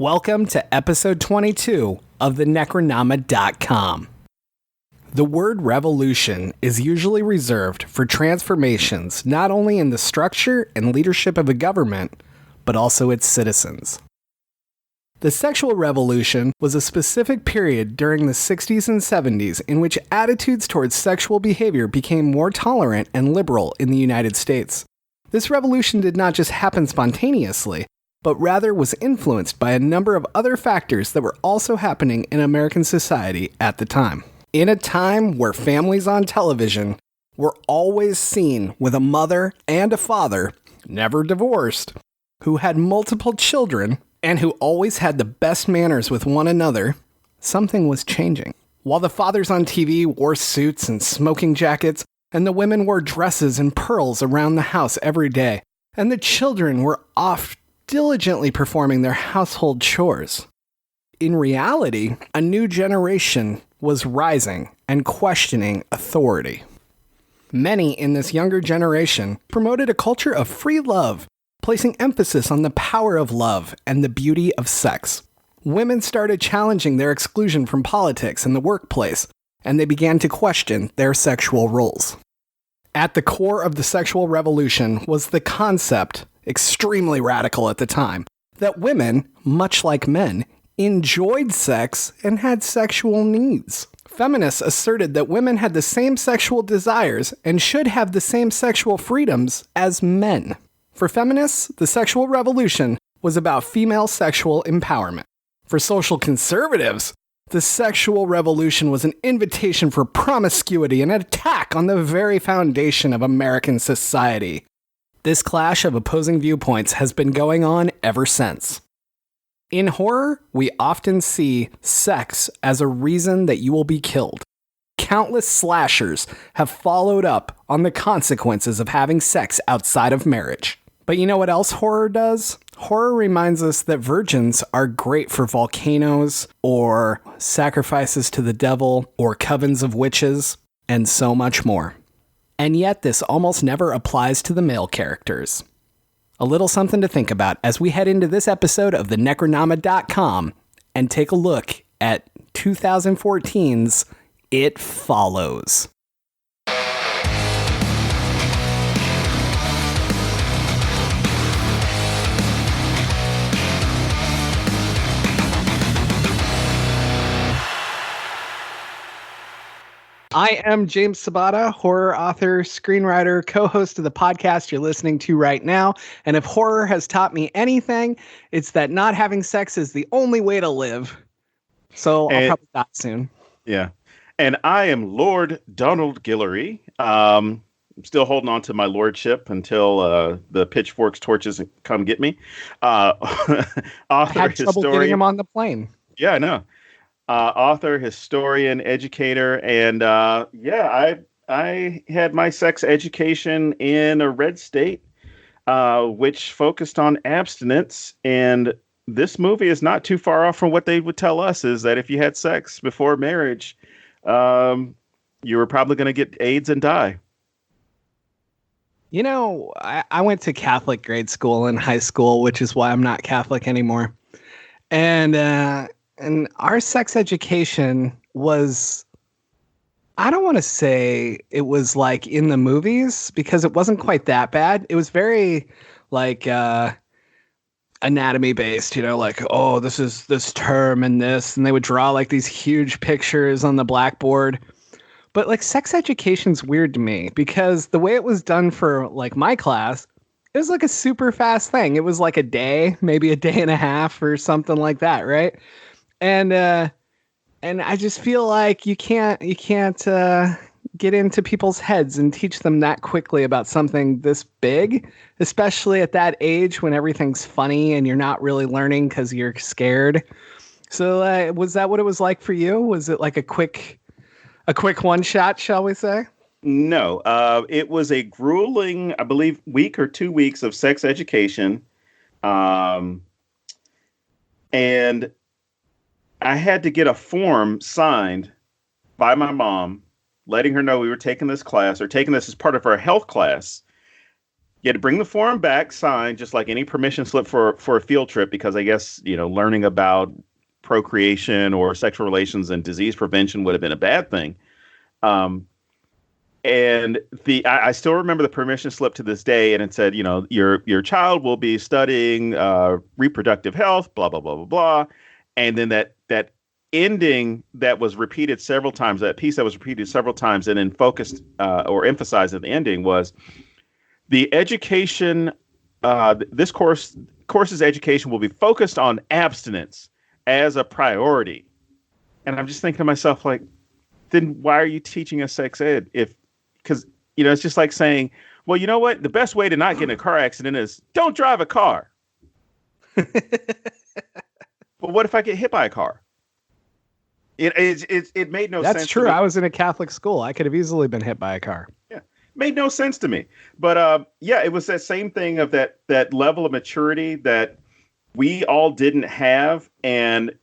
Welcome to episode 22 of the Necronomicon.com. The word revolution is usually reserved for transformations not only in the structure and leadership of a government, but also its citizens. The sexual revolution was a specific period during the 60s and 70s in which attitudes towards sexual behavior became more tolerant and liberal in the United States. This revolution did not just happen spontaneously, but rather was influenced by a number of other factors that were also happening in American society at the time. In a time where families on television were always seen with a mother and a father, never divorced, who had multiple children, and who always had the best manners with one another, something was changing. While the fathers on TV wore suits and smoking jackets, and the women wore dresses and pearls around the house every day, and the children were off diligently performing their household chores. In reality, a new generation was rising and questioning authority. Many in this younger generation promoted a culture of free love, placing emphasis on the power of love and the beauty of sex. Women started challenging their exclusion from politics and the workplace, and they began to question their sexual roles. At the core of the sexual revolution was the concept, extremely radical at the time, that women, much like men, enjoyed sex and had sexual needs. Feminists asserted that women had the same sexual desires and should have the same sexual freedoms as men. For feminists, the sexual revolution was about female sexual empowerment. For social conservatives, the sexual revolution was an invitation for promiscuity and an attack on the very foundation of American society. This clash of opposing viewpoints has been going on ever since. In horror, we often see sex as a reason that you will be killed. Countless slashers have followed up on the consequences of having sex outside of marriage. But you know what else horror does? Horror reminds us that virgins are great for volcanoes, or sacrifices to the devil, or covens of witches, and so much more. And yet this almost never applies to the male characters. A little something to think about as we head into this episode of the Necronomicon.com and take a look at 2014's It Follows. I am James Sabata, horror author, screenwriter, co-host of the podcast you're listening to right now. And if horror has taught me anything, it's that not having sex is the only way to live. So I'll probably die soon. Yeah. And I am Lord Donald Guillory. I'm still holding on to my lordship until the pitchforks, torches come get me. Author, I had trouble getting him on the plane. Yeah, I know. Author, historian, educator, and I had my sex education in a red state, which focused on abstinence. And this movie is not too far off from what they would tell us, is that if you had sex before marriage, you were probably going to get AIDS and die. You know, I went to Catholic grade school in high school, which is why I'm not Catholic anymore. And our sex education was, I don't want to say it was like in the movies, because it wasn't quite that bad. It was very like anatomy based, you know, like, oh, this is this term and this, and they would draw like these huge pictures on the blackboard. But like sex education's weird to me because the way it was done for like my class, it was like a super fast thing. It was like a day, maybe a day and a half or something like that, right? And I just feel like you can't get into people's heads and teach them that quickly about something this big, especially at that age when everything's funny and you're not really learning because you're scared. So was that what it was like for you? Was it like a quick one shot, shall we say? No, it was a grueling, I believe, week or 2 weeks of sex education. And I had to get a form signed by my mom, letting her know we were taking this class or taking this as part of our health class. You had to bring the form back, signed, just like any permission slip for a field trip, because I guess, learning about procreation or sexual relations and disease prevention would have been a bad thing. And I still remember the permission slip to this day, and it said, your child will be studying reproductive health, blah blah blah blah blah, and then that ending that was repeated several times, that piece that was repeated several times, and then focused or emphasized at the ending was the education. This course's education will be focused on abstinence as a priority, and I'm just thinking to myself, like, then why are you teaching us sex ed because, it's just like saying, well, you know what? The best way to not get in a car accident is don't drive a car. But what if I get hit by a car? It made no sense. That's true. I was in a Catholic school. I could have easily been hit by a car. Yeah. Made no sense to me. But it was that same thing of that level of maturity that we all didn't have. And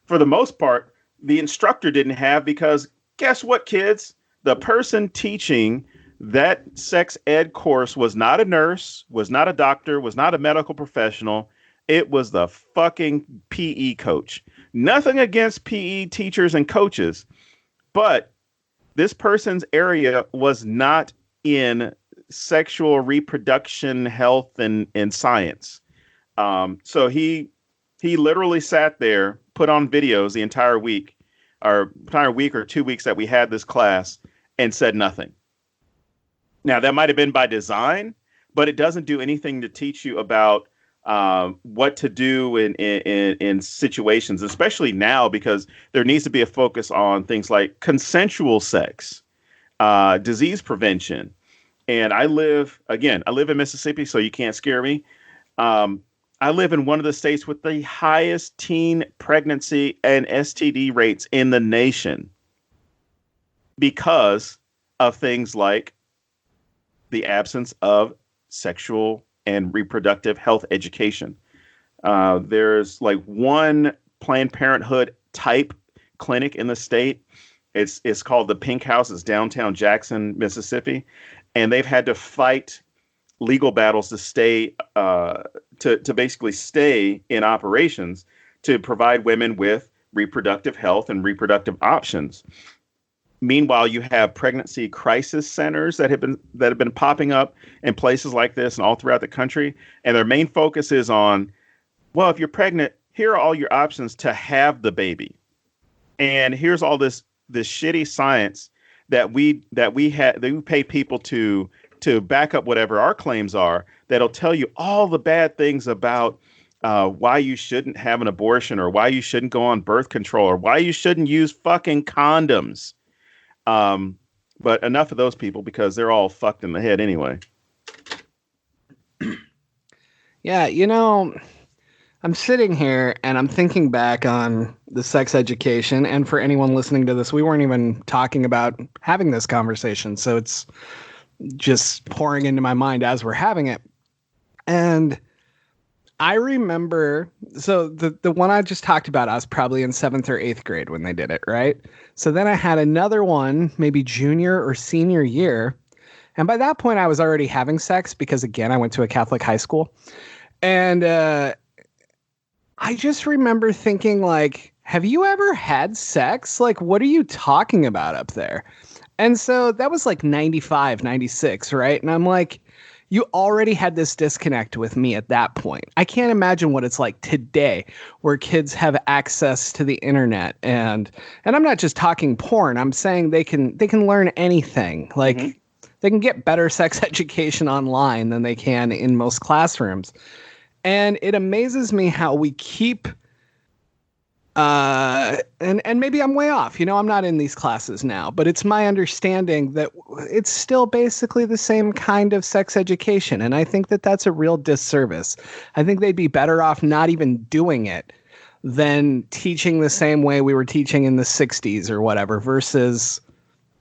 for the most part, the instructor didn't have, because guess what, kids? The person teaching that sex ed course was not a nurse, was not a doctor, was not a medical professional. It was the fucking PE coach. Nothing against PE teachers and coaches, but this person's area was not in sexual reproduction, health, and science. So he literally sat there, put on videos the entire week or 2 weeks that we had this class, and said nothing. Now, that might have been by design, but it doesn't do anything to teach you about what to do in situations, especially now, because there needs to be a focus on things like consensual sex, disease prevention. And I live in Mississippi, so you can't scare me. I live in one of the states with the highest teen pregnancy and STD rates in the nation because of things like the absence of sexual and reproductive health education. There's like one Planned Parenthood type clinic in the state. It's called the Pink House. It's downtown Jackson, Mississippi. And they've had to fight legal battles to stay to basically stay in operations to provide women with reproductive health and reproductive options. Meanwhile, you have pregnancy crisis centers that have been popping up in places like this and all throughout the country, and their main focus is on, well, if you're pregnant, here are all your options to have the baby, and here's all this shitty science that we pay people to back up whatever our claims are, that'll tell you all the bad things about why you shouldn't have an abortion, or why you shouldn't go on birth control, or why you shouldn't use fucking condoms. But enough of those people, because they're all fucked in the head anyway. Yeah, I'm sitting here and I'm thinking back on the sex education. And for anyone listening to this, we weren't even talking about having this conversation. So it's just pouring into my mind as we're having it. And I remember, so the one I just talked about, I was probably in 7th or 8th grade when they did it, right? So then I had another one, maybe junior or senior year. And by that point, I was already having sex because, again, I went to a Catholic high school. And I just remember thinking, like, have you ever had sex? Like, what are you talking about up there? And so that was like 95, 96, right? And I'm like, you already had this disconnect with me at that point. I can't imagine what it's like today, where kids have access to the internet, and I'm not just talking porn. I'm saying they can learn anything. Like they can get better sex education online than they can in most classrooms. And it amazes me how we keep and maybe I'm way off. I'm not in these classes now, but it's my understanding that it's still basically the same kind of sex education. And I think that that's a real disservice. I think they'd be better off not even doing it than teaching the same way we were teaching in the 60s or whatever, versus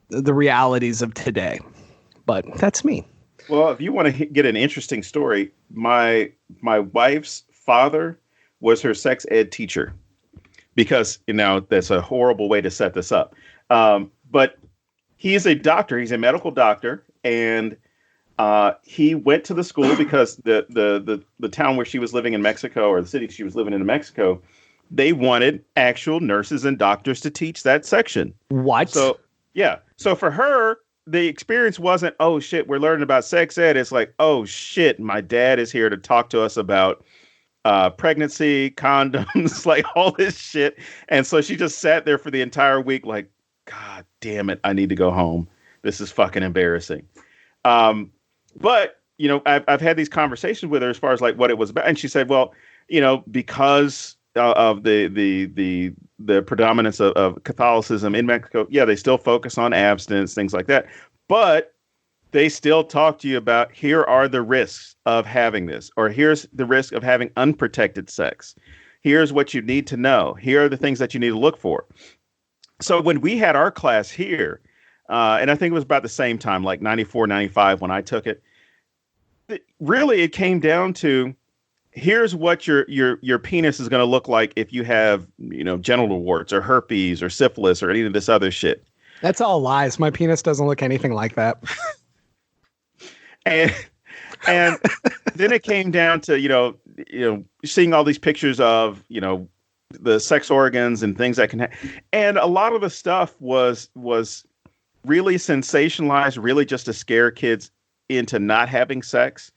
the realities of today. But that's me. Well, if you want to get an interesting story, my wife's father was her sex ed teacher. Because, that's a horrible way to set this up. But he is a doctor. He's a medical doctor. And He went to the school because the town where she was living in Mexico, or the city she was living in Mexico, they wanted actual nurses and doctors to teach that section. What? So, yeah. So for her, the experience wasn't, oh shit, we're learning about sex ed. It's like, oh shit, my dad is here to talk to us about pregnancy, condoms, like all this shit. And so she just sat there for the entire week like, God damn it, I need to go home. This is fucking embarrassing. But, you know, I've had these conversations with her as far as like what it was about. And she said, well, you know, because of the predominance of Catholicism in Mexico, yeah, they still focus on abstinence, things like that. But they still talk to you about, here are the risks of having this, or here's the risk of having unprotected sex. Here's what you need to know. Here are the things that you need to look for. So when we had our class here, and I think it was about the same time, like 94, 95 when I took it, really it came down to, here's what your penis is going to look like if you have, you know, genital warts or herpes or syphilis or any of this other shit. That's all lies. My penis doesn't look anything like that. And then it came down to, you know, seeing all these pictures of, you know, the sex organs and things that can and a lot of the stuff was really sensationalized, really just to scare kids into not having sex,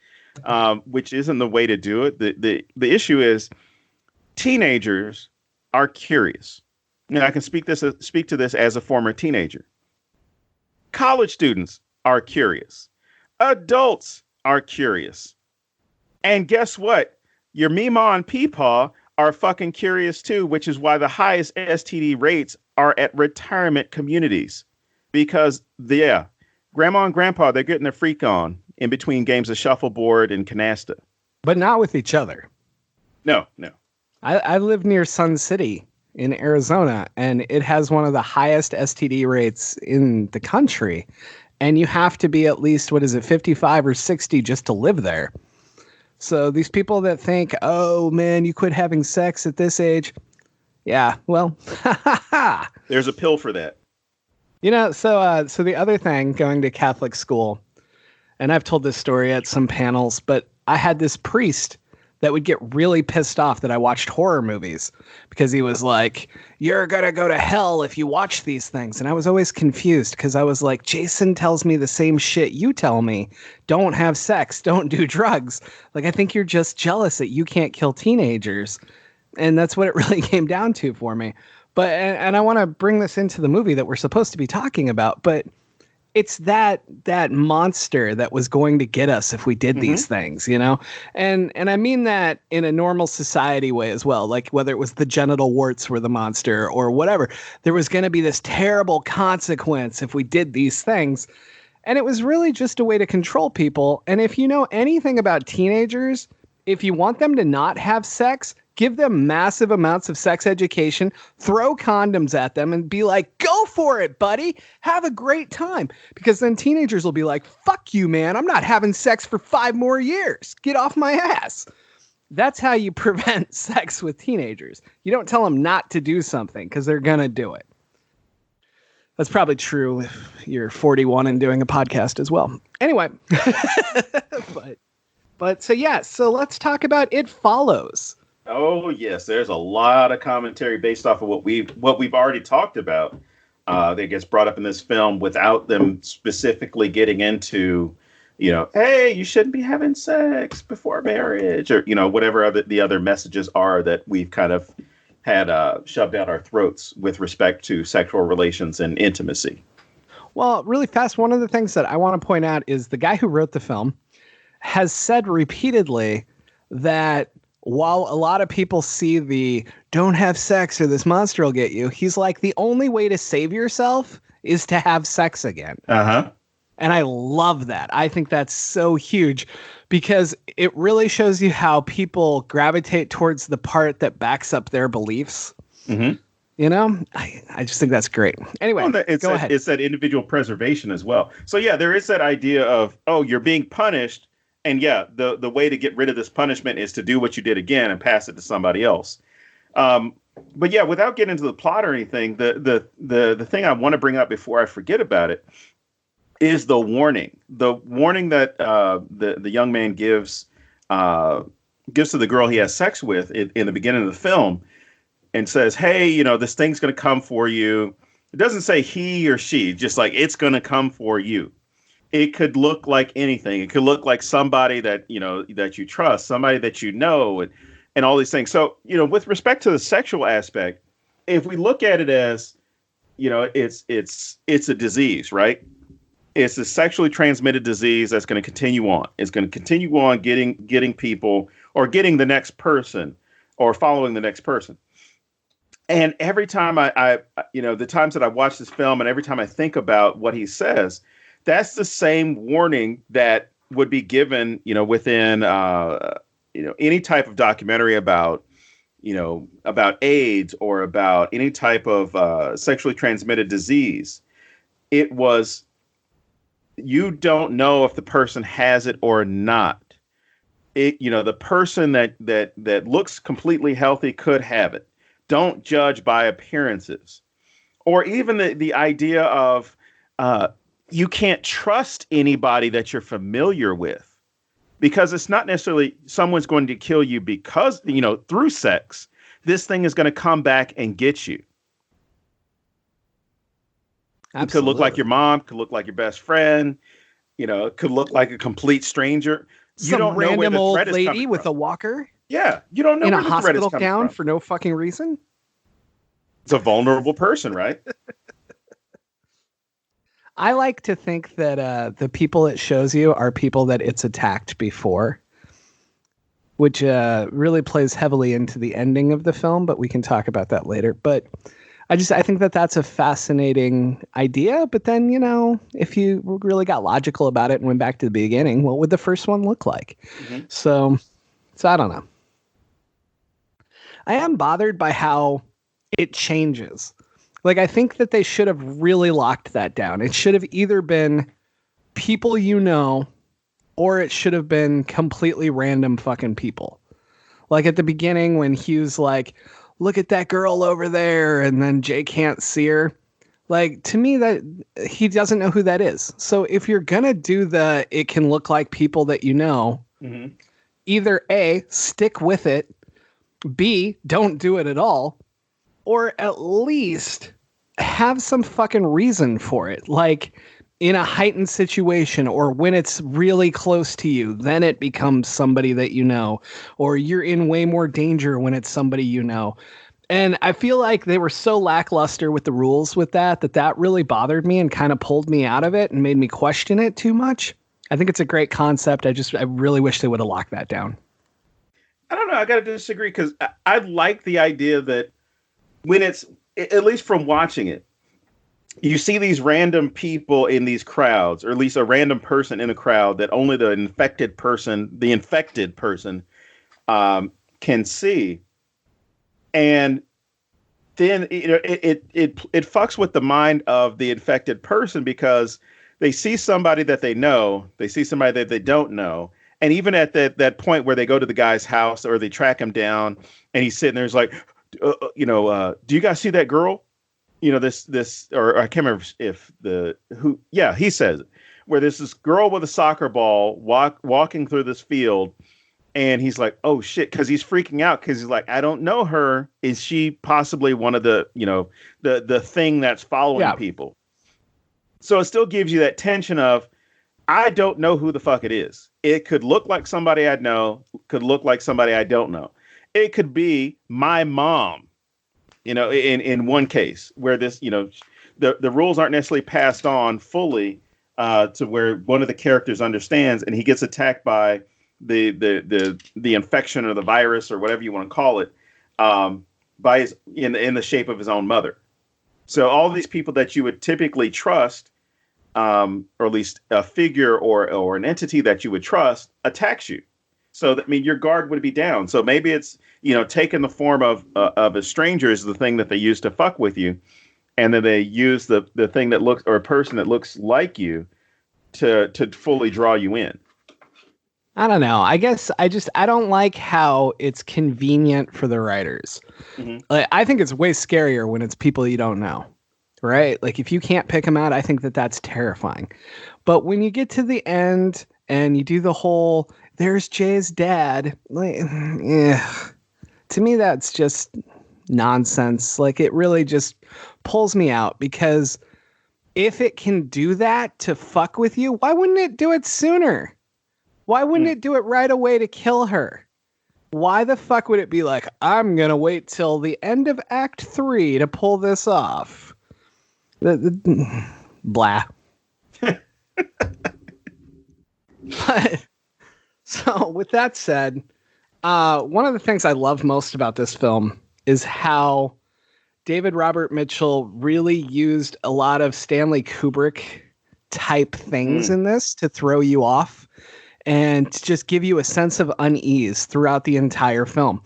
which isn't the way to do it. The issue is teenagers are curious. Now, I can speak to this as a former teenager. College students are curious. Adults are curious. And guess what? Your Meemaw and Peepaw are fucking curious too, which is why the highest STD rates are at retirement communities. Because, yeah, grandma and grandpa, they're getting their freak on in between games of shuffleboard and canasta. But not with each other. No. I live near Sun City in Arizona, and it has one of the highest STD rates in the country. And you have to be at least, 55 or 60 just to live there. So these people that think, oh, man, you quit having sex at this age. Yeah, well, there's a pill for that. You know, so the other thing, going to Catholic school, and I've told this story at some panels, but I had this priest that would get really pissed off that I watched horror movies because he was like, you're going to go to hell if you watch these things. And I was always confused because I was like, Jason tells me the same shit you tell me. Don't have sex. Don't do drugs. Like, I think you're just jealous that you can't kill teenagers. And that's what it really came down to for me. But and I want to bring this into the movie that we're supposed to be talking about, but it's that monster that was going to get us if we did these things, you know? And I mean that in a normal society way as well, like whether it was the genital warts were the monster or whatever, there was going to be this terrible consequence if we did these things. And it was really just a way to control people. And if you know anything about teenagers, if you want them to not have sex, give them massive amounts of sex education, throw condoms at them and be like, go for it, buddy. Have a great time. Because then teenagers will be like, fuck you, man. I'm not having sex for 5 more years. Get off my ass. That's how you prevent sex with teenagers. You don't tell them not to do something because they're going to do it. That's probably true if you're 41 and doing a podcast as well. Anyway, but so yeah, so let's talk about It Follows. Oh yes, there's a lot of commentary based off of what we've already talked about that gets brought up in this film without them specifically getting into, you know, hey, you shouldn't be having sex before marriage, or, you know, whatever the other messages are that we've kind of had shoved down our throats with respect to sexual relations and intimacy. Well, really fast, one of the things that I want to point out is the guy who wrote the film has said repeatedly that while a lot of people see the don't have sex or this monster will get you, he's like, the only way to save yourself is to have sex again. Uh-huh. And I love that. I think that's so huge because it really shows you how people gravitate towards the part that backs up their beliefs. Mm-hmm. You know, I just think that's great. Anyway, go ahead. It's that individual preservation as well. So, yeah, there is that idea of, oh, you're being punished. And yeah, the way to get rid of this punishment is to do what you did again and pass it to somebody else. But yeah, without getting into the plot or anything, the thing I want to bring up before I forget about it is the warning. The warning that the young man gives to the girl he has sex with in the beginning of the film, and says, "Hey, this thing's going to come for you." It doesn't say he or she, just like it's going to come for you. It could look like anything. It could look like somebody that that you trust, somebody that and all these things. So, with respect to the sexual aspect, if we look at it as, it's a disease, right? It's a sexually transmitted disease that's going to continue on. It's going to continue on getting people, or getting the next person, or following the next person. And every time the times that I watch this film, and every time I think about what he says, that's the same warning that would be given, within, any type of documentary about AIDS, or about any type of sexually transmitted disease. It was, you don't know if the person has it or not. The person that looks completely healthy could have it. Don't judge by appearances. Or even the idea of, you can't trust anybody that you're familiar with, because it's not necessarily someone's going to kill you because, through sex. This thing is going to come back and get you. Absolutely. It could look like your mom, could look like your best friend, it could look like a complete stranger. You don't know random old lady with a walker. Yeah, you don't know in where a the hospital threat is gown from. For no fucking reason. It's a vulnerable person, right? I like to think that the people it shows you are people that it's attacked before, which really plays heavily into the ending of the film, but we can talk about that later. But I think that that's a fascinating idea. But then, if you really got logical about it and went back to the beginning, what would the first one look like? Mm-hmm. So I don't know. I am bothered by how it changes. Like, I think that they should have really locked that down. It should have either been people or it should have been completely random fucking people. Like at the beginning when Hugh's like, look at that girl over there, and then Jay can't see her. Like, to me, that he doesn't know who that is. So if you're going to do it can look like people that mm-hmm. Either A, stick with it, B, don't do it at all, or at least have some fucking reason for it. Like, in a heightened situation, or when it's really close to you, then it becomes somebody that or you're in way more danger when it's somebody And I feel like they were so lackluster with the rules with that really bothered me and kind of pulled me out of it and made me question it too much. I think it's a great concept. I really wish they would have locked that down. I don't know. I got to disagree, because I like the idea that when it's, at least from watching it, you see these random people in these crowds, or at least a random person in a crowd that only the infected person can see. And then it fucks with the mind of the infected person, because they see somebody that they know, they see somebody that they don't know. And even at that point where they go to the guy's house, or they track him down, and he's sitting there, he's like, do you guys see that girl? This, or I can't remember he says it, where there's this girl with a soccer ball walking through this field, and he's like, oh shit, because he's freaking out, because he's like, I don't know her. Is she possibly one of the, the thing that's following people? So it still gives you that tension of, I don't know who the fuck it is. It could look like somebody I know, could look like somebody I don't know. It could be my mom. In one case where this, the rules aren't necessarily passed on fully to where one of the characters understands, and he gets attacked by the infection or the virus or whatever you want to call it, by in the shape of his own mother. So all these people that you would typically trust, or at least a figure or an entity that you would trust, attacks you. So that, your guard would be down. So maybe it's, taking the form of a stranger is the thing that they use to fuck with you. And then they use the thing that looks, or a person that looks like you to fully draw you in. I don't know. I guess I don't like how it's convenient for the writers. Mm-hmm. I think it's way scarier when it's people you don't know. right? Like if you can't pick him out, I think that that's terrifying. But when you get to the end and you do the whole, there's Jay's dad, like, to me, that's just nonsense. Like it really just pulls me out because if it can do that to fuck with you, why wouldn't it do it sooner? Why wouldn't it do it right away to kill her? Why the fuck would it be like, I'm going to wait till the end of Act 3 to pull this off? Blah. But, so, with that said, one of the things I love most about this film is how David Robert Mitchell really used a lot of Stanley Kubrick type things in this to throw you off and to just give you a sense of unease throughout the entire film.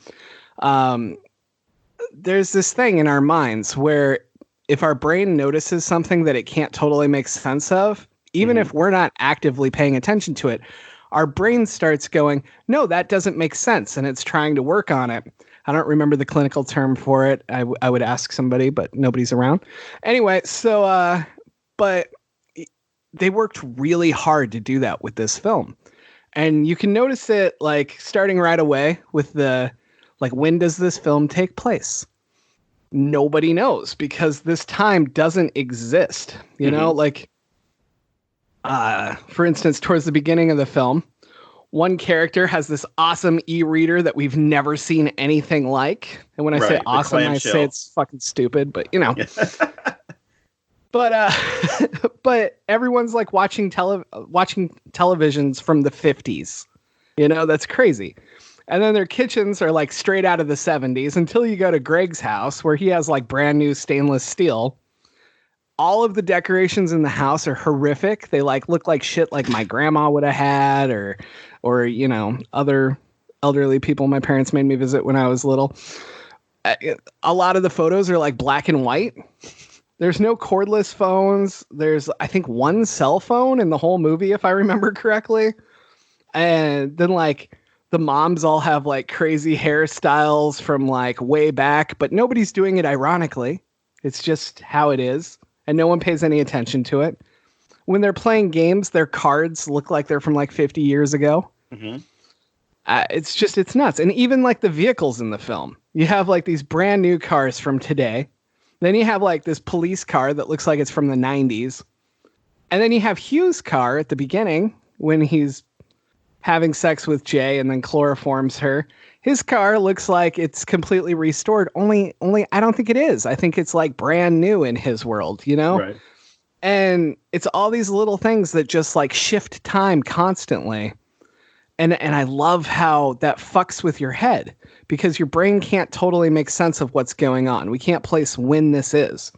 There's this thing in our minds where if our brain notices something that it can't totally make sense of, even if we're not actively paying attention to it, our brain starts going, no, that doesn't make sense. And it's trying to work on it. I don't remember the clinical term for it. I would ask somebody, but nobody's around. Anyway, so, but they worked really hard to do that with this film. And you can notice it like starting right away with the, like, when does this film take place? Nobody knows because this time doesn't exist. You know, like, for instance, towards the beginning of the film, one character has this awesome e-reader that we've never seen anything like. And when I say awesome, I say it's fucking stupid, but you know. But everyone's like watching televisions from the 50s. You know, that's crazy. And then their kitchens are like straight out of the 70s until you go to Greg's house where he has like brand new stainless steel. All of the decorations in the house are horrific. They like look like shit like my grandma would have had or you know, other elderly people my parents made me visit when I was little. A lot of the photos are like black and white. There's no cordless phones. There's, I think, one cell phone in the whole movie, if I remember correctly. And then like the moms all have like crazy hairstyles from like way back, but nobody's doing it ironically. It's just how it is. And no one pays any attention to it. When they're playing games, their cards look like they're from like 50 years ago. It's nuts. And even like the vehicles in the film, you have like these brand new cars from today. Then you have like this police car that looks like it's from the 90s. And then you have Hugh's car at the beginning when he's having sex with Jay and then chloroforms her. His car looks like it's completely restored. Only I don't think it is. I think it's like brand new in his world, you know? Right. And it's all these little things that just like shift time constantly. And I love how that fucks with your head because your brain can't totally make sense of what's going on. We can't place when this is.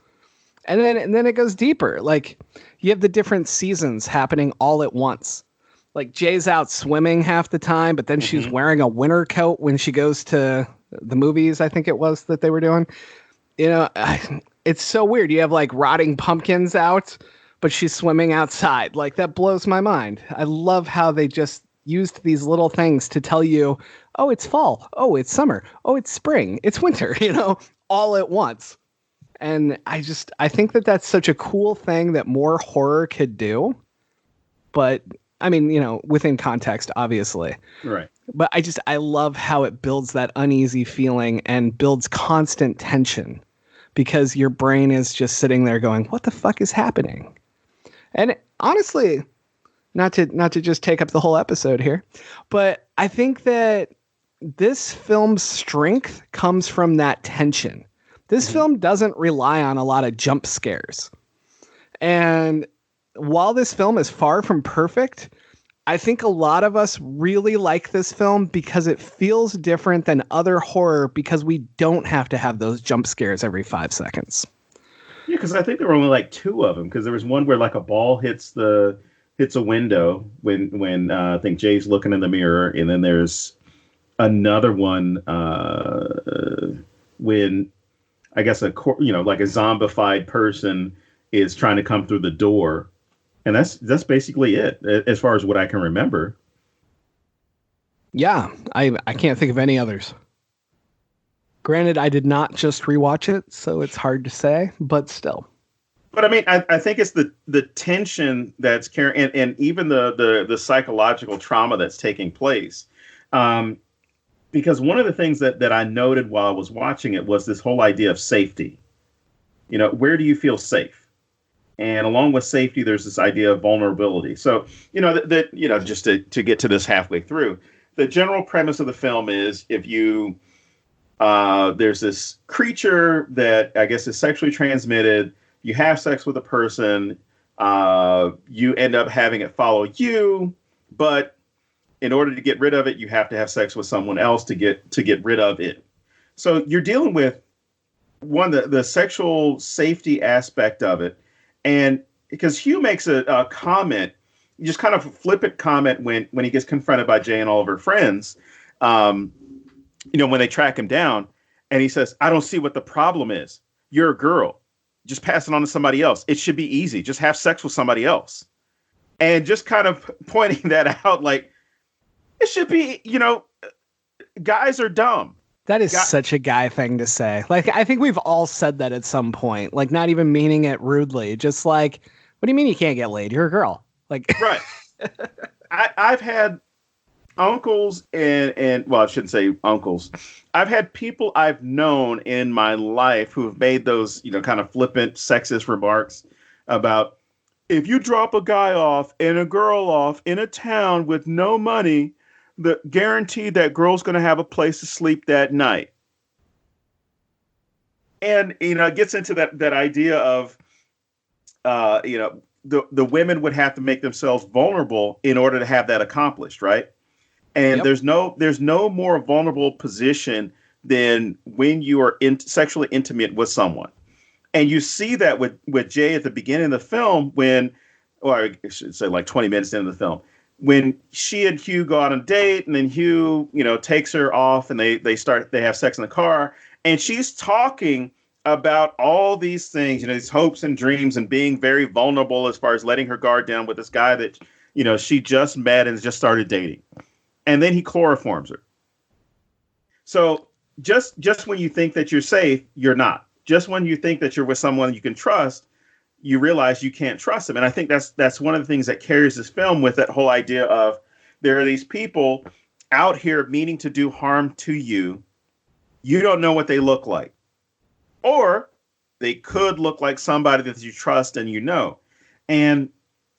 And then it goes deeper. Like you have the different seasons happening all at once. Like Jay's out swimming half the time, but then she's wearing a winter coat when she goes to the movies, I think it was that they were doing. You know, it's so weird. You have like rotting pumpkins out, but she's swimming outside. Like that blows my mind. I love how they just used these little things to tell you, oh, it's fall. Oh, it's summer. Oh, it's spring. It's winter, you know, all at once. And I think that that's such a cool thing that more horror could do. But I mean, you know, within context, obviously. Right. But I love how it builds that uneasy feeling and builds constant tension because your brain is just sitting there going, what the fuck is happening? And honestly, not to just take up the whole episode here, but I think that this film's strength comes from that tension. This film doesn't rely on a lot of jump scares. And while this film is far from perfect, I think a lot of us really like this film because it feels different than other horror because we don't have to have those jump scares every 5 seconds. Yeah, because I think there were only like 2 of them because there was one where like a ball hits a window when I think Jay's looking in the mirror, and then there's another one when I guess like a zombified person is trying to come through the door, and that's basically it as far as what I can remember. Yeah, I can't think of any others. Granted, I did not just rewatch it, so it's hard to say, but still. But I mean, I think it's the tension that's carrying, and even the psychological trauma that's taking place. Um, because one of the things that I noted while I was watching it was this whole idea of safety. You know, where do you feel safe? And along with safety, there's this idea of vulnerability. So, you know, that you know, just to get to this halfway through, the general premise of the film is if you there's this creature that I guess is sexually transmitted. You have sex with a person, you end up having it follow you, but in order to get rid of it, you have to have sex with someone else to get rid of it. So you're dealing with the sexual safety aspect of it, and because Hugh makes a comment, just kind of a flippant comment when he gets confronted by Jay and all of her friends, you know, when they track him down, and he says, "I don't see what the problem is. You're a girl. Just pass it on to somebody else. It should be easy. Just have sex with somebody else." And just kind of pointing that out, like, it should be, you know, guys are dumb. That is such a guy thing to say. Like, I think we've all said that at some point, like, not even meaning it rudely. Just like, what do you mean you can't get laid? You're a girl. Like, right. I've had uncles and well, I shouldn't say uncles. I've had people I've known in my life who have made those, you know, kind of flippant, sexist remarks about, if you drop a guy off and a girl off in a town with no money, the guaranteed that girl's going to have a place to sleep that night. And, you know, it gets into that idea of, you know, the women would have to make themselves vulnerable in order to have that accomplished, right? And there's no more vulnerable position than when you are sexually intimate with someone. And you see that with Jay at the beginning of the film when, or I should say like 20 minutes into the film, when she and Hugh go on a date, and then Hugh, you know, takes her off, and they have sex in the car, and she's talking about all these things, you know, these hopes and dreams, and being very vulnerable as far as letting her guard down with this guy that, you know, she just met and just started dating. And then he chloroforms her. So just when you think that you're safe, you're not. Just when you think that you're with someone you can trust, you realize you can't trust them. And I think that's one of the things that carries this film, with that whole idea of there are these people out here meaning to do harm to you. You don't know what they look like. Or they could look like somebody that you trust and you know. And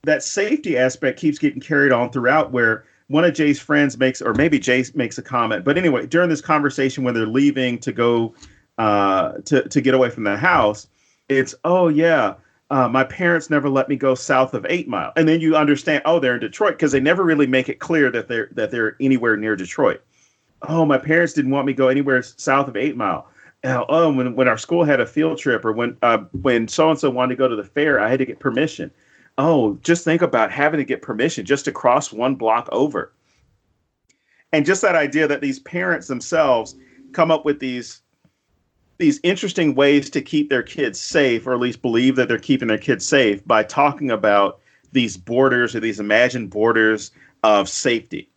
that safety aspect keeps getting carried on throughout, where one of Jay's friends makes, or maybe Jay makes a comment. But anyway, during this conversation when they're leaving to go to get away from the house, it's, oh, yeah, my parents never let me go south of 8 Mile. And then you understand, oh, they're in Detroit, because they never really make it clear that they're anywhere near Detroit. Oh, my parents didn't want me to go anywhere south of 8 Mile. Oh, when our school had a field trip, or when so-and-so wanted to go to the fair, I had to get permission. Oh, just think about having to get permission just to cross one block over. And just that idea that these parents themselves come up with these interesting ways to keep their kids safe, or at least believe that they're keeping their kids safe, by talking about these borders, or these imagined borders of safety.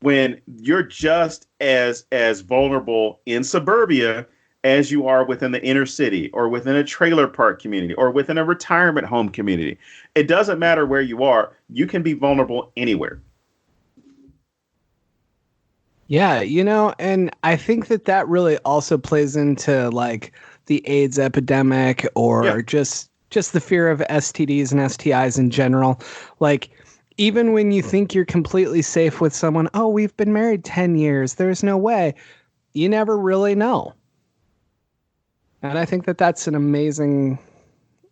When you're just as vulnerable in suburbia as you are within the inner city, or within a trailer park community, or within a retirement home community. It doesn't matter where you are. You can be vulnerable anywhere. Yeah, you know, and I think that really also plays into like the AIDS epidemic, or just the fear of STDs and STIs in general. Like, even when you think you're completely safe with someone, oh, we've been married 10 years, there's no way. You never really know. And I think that's an amazing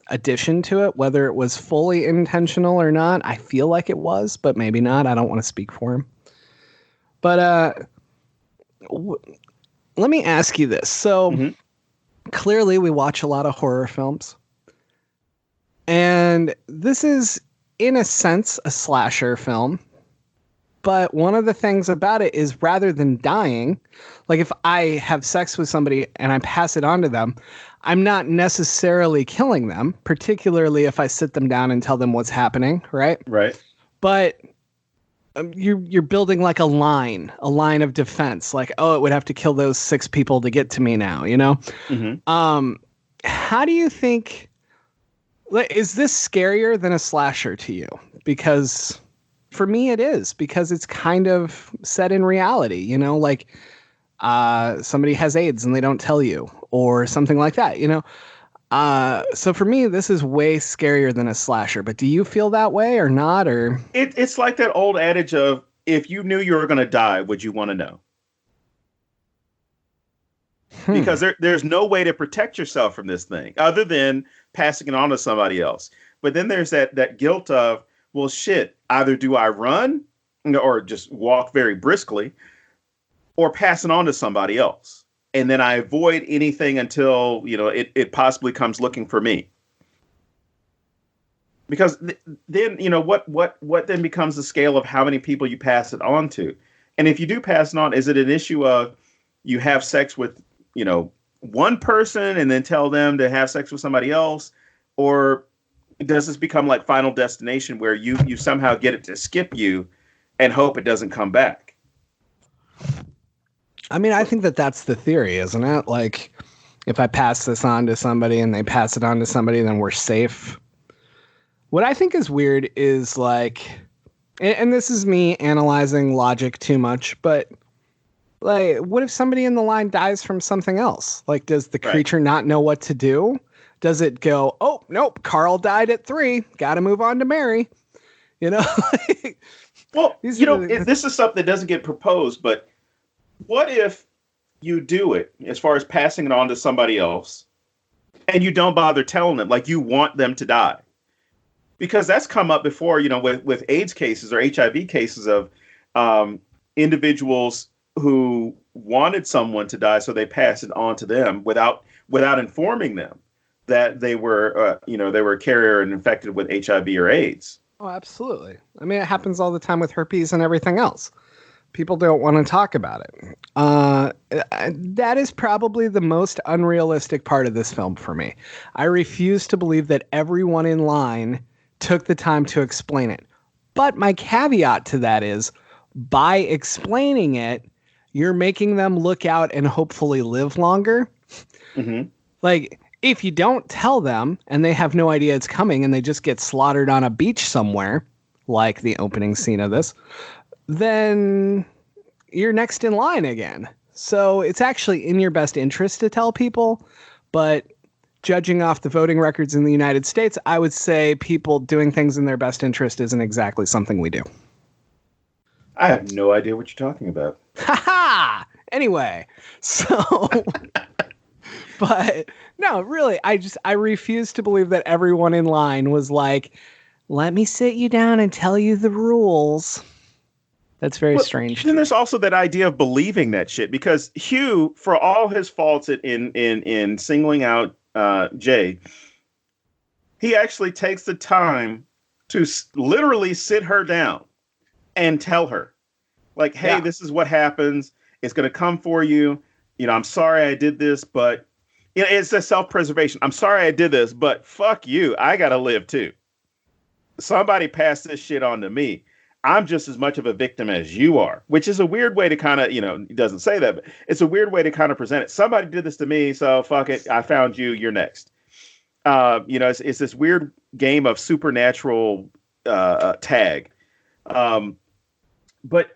addition to it, whether it was fully intentional or not. I feel like it was, but maybe not. I don't want to speak for him. But let me ask you this. So clearly we watch a lot of horror films. And this is, in a sense, a slasher film. But one of the things about it is, rather than dying, like if I have sex with somebody and I pass it on to them, I'm not necessarily killing them, particularly if I sit them down and tell them what's happening, right? Right. But you're building like a line of defense. Like, oh, it would have to kill those 6 people to get to me now, you know? Mm-hmm. How do you think, Is this scarier than a slasher to you? Because for me, it is, because it's kind of set in reality, you know, like somebody has AIDS and they don't tell you or something like that, you know? So for me, this is way scarier than a slasher, but do you feel that way or not? Or It's like that old adage of, if you knew you were going to die, would you want to know? Because there's no way to protect yourself from this thing other than passing it on to somebody else. But then there's that guilt of, well, shit, either do I run or just walk very briskly or pass it on to somebody else. And then I avoid anything until, it possibly comes looking for me. Because then, what then becomes the scale of how many people you pass it on to? And if you do pass it on, is it an issue of you have sex with, one person and then tell them to have sex with somebody else? Or does this become like Final Destination where you somehow get it to skip you and hope it doesn't come back? I mean, I think that's the theory, isn't it? Like, if I pass this on to somebody and they pass it on to somebody, then we're safe. What I think is weird is like, and this is me analyzing logic too much, but like, what if somebody in the line dies from something else? Like, does the creature not know what to do? Does it go, oh, nope, Carl died at 3. Got to move on to Mary. Well, this is something that doesn't get proposed, but what if you do it as far as passing it on to somebody else and you don't bother telling them, like you want them to die? Because that's come up before, with AIDS cases or HIV cases of individuals who wanted someone to die, so they pass it on to them without informing them that they were, they were a carrier and infected with HIV or AIDS. Oh, absolutely. I mean, it happens all the time with herpes and everything else. People don't want to talk about it. That is probably the most unrealistic part of this film for me. I refuse to believe that everyone in line took the time to explain it. But my caveat to that is, by explaining it, you're making them look out and hopefully live longer. Mm-hmm. Like, if you don't tell them and they have no idea it's coming and they just get slaughtered on a beach somewhere, like the opening scene of this, then you're next in line again. So it's actually in your best interest to tell people, but judging off the voting records in the United States, I would say people doing things in their best interest isn't exactly something we do. I have no idea what you're talking about. Ha ha! Anyway, so, but no, really, I refuse to believe that everyone in line was like, let me sit you down and tell you the rules. That's very strange. And there's also that idea of believing that shit, because Hugh, for all his faults in singling out Jay, he actually takes the time to literally sit her down and tell her, like, hey, This is what happens. It's going to come for you. I'm sorry I did this, but it's a self-preservation. I'm sorry I did this, but fuck you. I got to live too. Somebody passed this shit on to me. I'm just as much of a victim as you are, which is a weird way to kind of, it doesn't say that, but it's a weird way to kind of present it. Somebody did this to me, so fuck it. I found you. You're next. It's this weird game of supernatural tag. But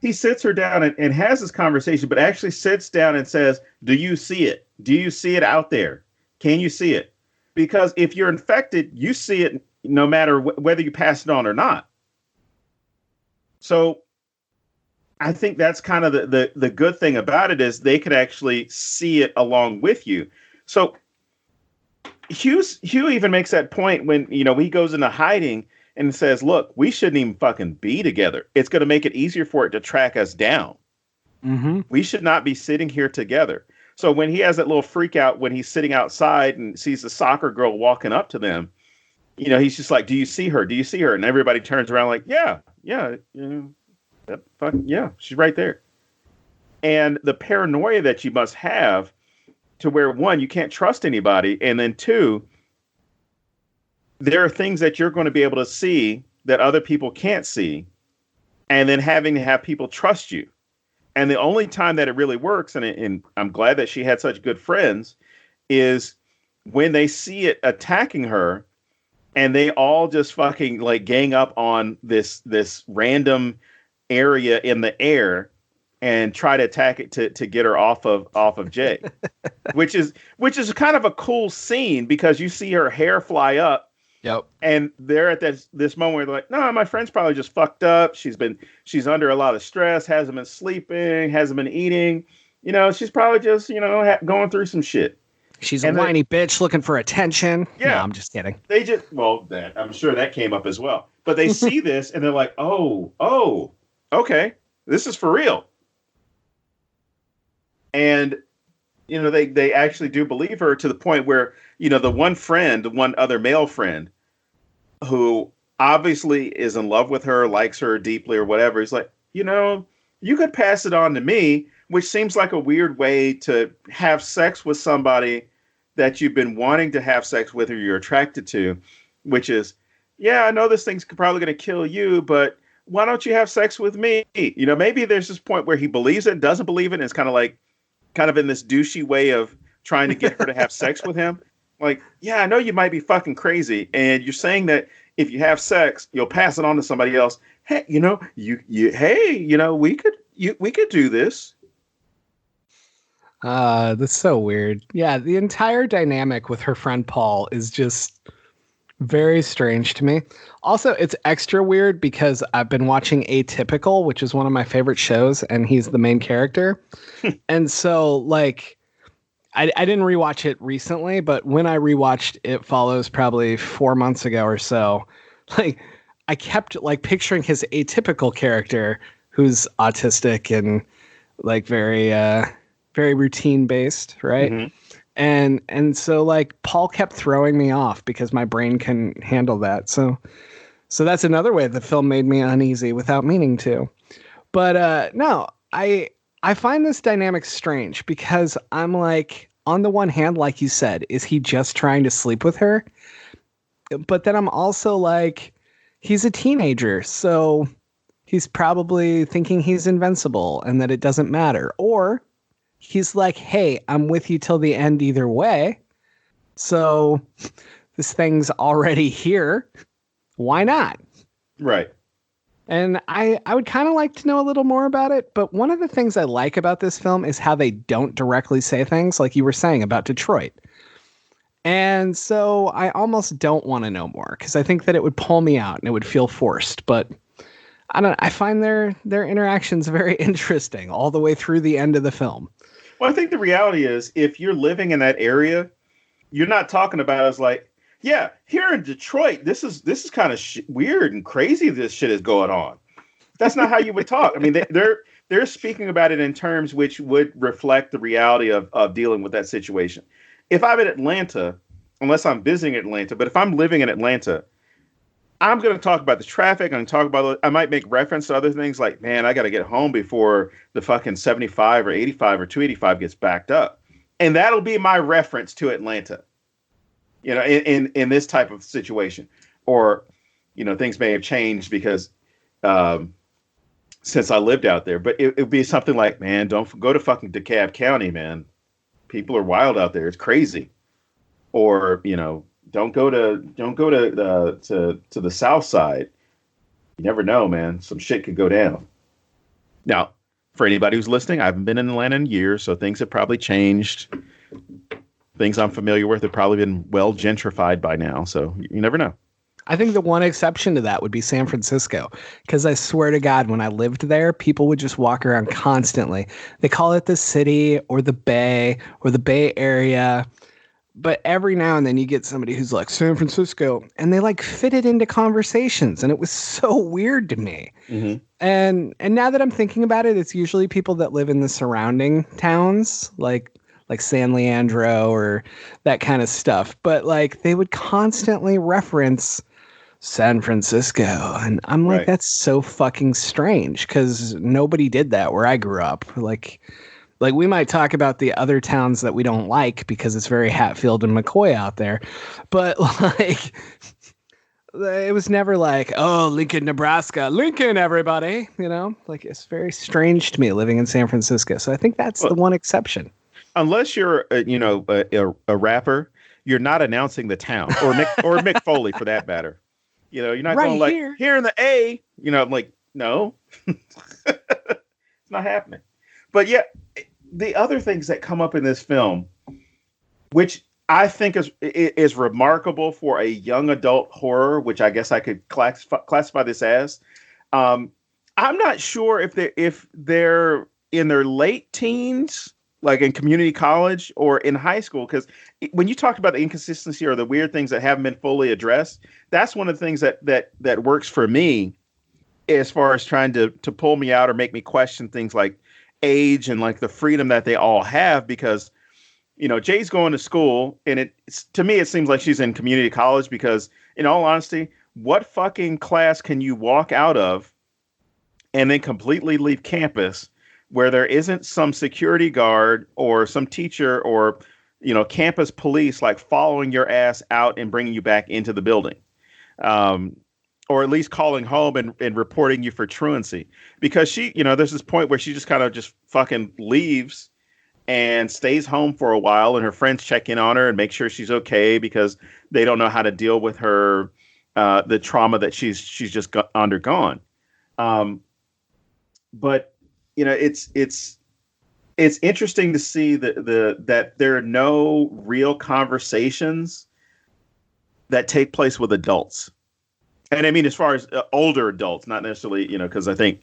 he sits her down and has this conversation, but actually sits down and says, do you see it? Do you see it out there? Can you see it? Because if you're infected, you see it no matter whether you pass it on or not. So I think that's kind of the good thing about it, is they could actually see it along with you. So Hugh even makes that point when, he goes into hiding and says, look, we shouldn't even fucking be together. It's going to make it easier for it to track us down. Mm-hmm. We should not be sitting here together. So when he has that little freak out when he's sitting outside and sees the soccer girl walking up to them, he's just like, do you see her? Do you see her? And everybody turns around like, yeah, she's right there. And the paranoia that you must have, to where, one, you can't trust anybody, and then two, there are things that you're going to be able to see that other people can't see, and then having to have people trust you. And the only time that it really works, and I'm glad that she had such good friends, is when they see it attacking her, and they all just fucking like gang up on this random area in the air and try to attack it to get her off of Jay, which is kind of a cool scene because you see her hair fly up. Yep. And they're at this moment where they're like, no, my friend's probably just fucked up. She's under a lot of stress, hasn't been sleeping, hasn't been eating. She's probably just, going through some shit. She's a whiny bitch looking for attention. Yeah. No, I'm just kidding. I'm sure that came up as well. But they see this and they're like, oh, okay, this is for real. And, they actually do believe her to the point where, the one other male friend who obviously is in love with her, likes her deeply or whatever, he's like, you could pass it on to me, which seems like a weird way to have sex with somebody that you've been wanting to have sex with or you're attracted to, which is, yeah, I know this thing's probably going to kill you, but why don't you have sex with me? Maybe there's this point where he believes it, doesn't believe it, and it's kind of in this douchey way of trying to get her to have sex with him. Like, yeah, I know you might be fucking crazy, and you're saying that if you have sex, you'll pass it on to somebody else. Hey, we could do this. That's so weird. Yeah, the entire dynamic with her friend Paul is just very strange to me. Also, it's extra weird because I've been watching Atypical, which is one of my favorite shows, and he's the main character. And so, like, I didn't rewatch it recently, but when I rewatched It Follows probably 4 months ago or so, like, I kept like picturing his atypical character who's autistic and like very routine based, right? Mm-hmm. And so like Paul kept throwing me off because my brain couldn't handle that. So that's another way the film made me uneasy without meaning to. But no, I find this dynamic strange because I'm like, on the one hand, like you said, is he just trying to sleep with her? But then I'm also like, he's a teenager, so he's probably thinking he's invincible and that it doesn't matter. Or he's like, hey, I'm with you till the end either way. So this thing's already here. Why not? Right. And I would kind of like to know a little more about it. But one of the things I like about this film is how they don't directly say things like you were saying about Detroit. And so I almost don't want to know more because I think that it would pull me out and it would feel forced. But I find their interactions very interesting all the way through the end of the film. Well, I think the reality is if you're living in that area, you're not talking about it as like, yeah, here in Detroit, this is kind of weird and crazy. This shit is going on. That's not how you would talk. I mean, they're speaking about it in terms which would reflect the reality of dealing with that situation. If I'm in Atlanta, unless I'm visiting Atlanta, but if I'm living in Atlanta, I'm going to talk about the traffic. I'm going to talk about, I might make reference to other things like, man, I got to get home before the fucking 75 or 85 or 285 gets backed up. And that'll be my reference to Atlanta. In this type of situation, or, things may have changed because since I lived out there, but it would be something like, man, don't go to fucking DeKalb County, man. People are wild out there. It's crazy. Or, don't go to the South Side. You never know, man. Some shit could go down. Now, for anybody who's listening, I haven't been in Atlanta in years, so things have probably changed. Things I'm familiar with have probably been well gentrified by now, so you never know. I think the one exception to that would be San Francisco, because I swear to God, when I lived there, people would just walk around constantly. They call it the city or the Bay Area, but every now and then you get somebody who's like, San Francisco, and they like fit it into conversations, and it was so weird to me. Mm-hmm. And now that I'm thinking about it, it's usually people that live in the surrounding towns, like San Leandro or that kind of stuff. But like they would constantly reference San Francisco. And I'm like, right. That's so fucking strange because nobody did that where I grew up. Like we might talk about the other towns that we don't like because it's very Hatfield and McCoy out there. But like it was never like, oh, Lincoln, Nebraska, Lincoln, everybody, like it's very strange to me living in San Francisco. So I think that's the one exception. Unless you're, a rapper you're not announcing the town, or Mick Foley for that matter. You know, you're not Right going like here. here in the A. You know, I'm like, no, it's not happening. But yeah, the other things that come up in this film, which I think is remarkable for a young adult horror, which I guess I could classify this as. I'm not sure if they're in their late teens, like in community college or in high school, because when you talk about the inconsistency or the weird things that haven't been fully addressed, that's one of the things that works for me as far as trying to pull me out or make me question things like age and like the freedom that they all have. Because you know, Jay's going to school, and to me it seems like she's in community college, because in all honesty, what fucking class can you walk out of and then completely leave campus where there isn't some security guard or some teacher or, you know, campus police like following your ass out and bringing you back into the building, or at least calling home and reporting you for truancy? Because she, you know, there's this point where she just kind of just fucking leaves and stays home for a while, and her friends check in on her and make sure she's okay, because they don't know how to deal with her, the trauma that she's just undergone. But you know, it's interesting to see that there are no real conversations that take place with adults. And I mean, as far as older adults, not necessarily, you know, because I think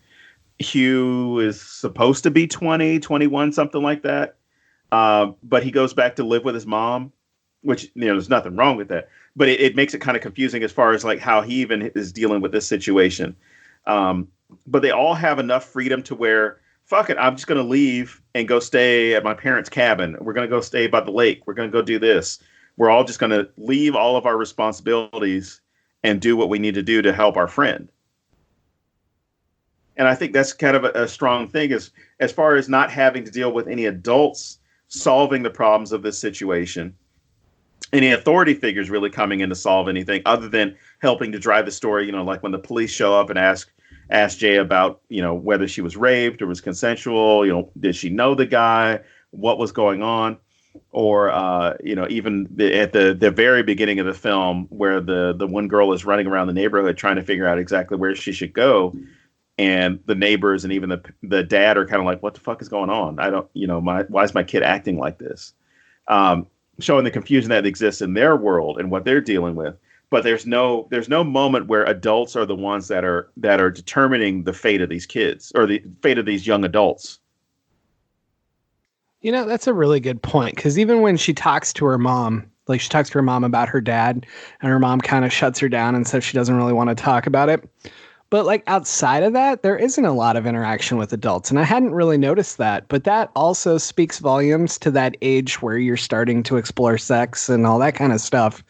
Hugh is supposed to be 20, 21, something like that. But he goes back to live with his mom, which, you know, there's nothing wrong with that. But it makes it kind of confusing as far as like how he even is dealing with this situation. But they all have enough freedom to where, fuck it, I'm just going to leave and go stay at my parents' cabin. We're going to go stay by the lake. We're going to go do this. We're all just going to leave all of our responsibilities and do what we need to do to help our friend. And I think that's kind of a strong thing, as far as not having to deal with any adults solving the problems of this situation, any authority figures really coming in to solve anything other than helping to drive the story. You know, like when the police show up and ask Jay about, you know, whether she was raped or was consensual, you know, did she know the guy, what was going on? Or, you know, even at the very beginning of the film, where the one girl is running around the neighborhood trying to figure out exactly where she should go. And the neighbors and even the dad are kind of like, what the fuck is going on? I don't, you know, why is my kid acting like this? Showing the confusion that exists in their world and what they're dealing with. But there's no moment where adults are the ones that are determining the fate of these kids or the fate of these young adults. You know, that's a really good point, because even when she talks to her mom, like she talks to her mom about her dad, and her mom kind of shuts her down and says she doesn't really want to talk about it. But like outside of that, there isn't a lot of interaction with adults. And I hadn't really noticed that. But that also speaks volumes to that age where you're starting to explore sex and all that kind of stuff,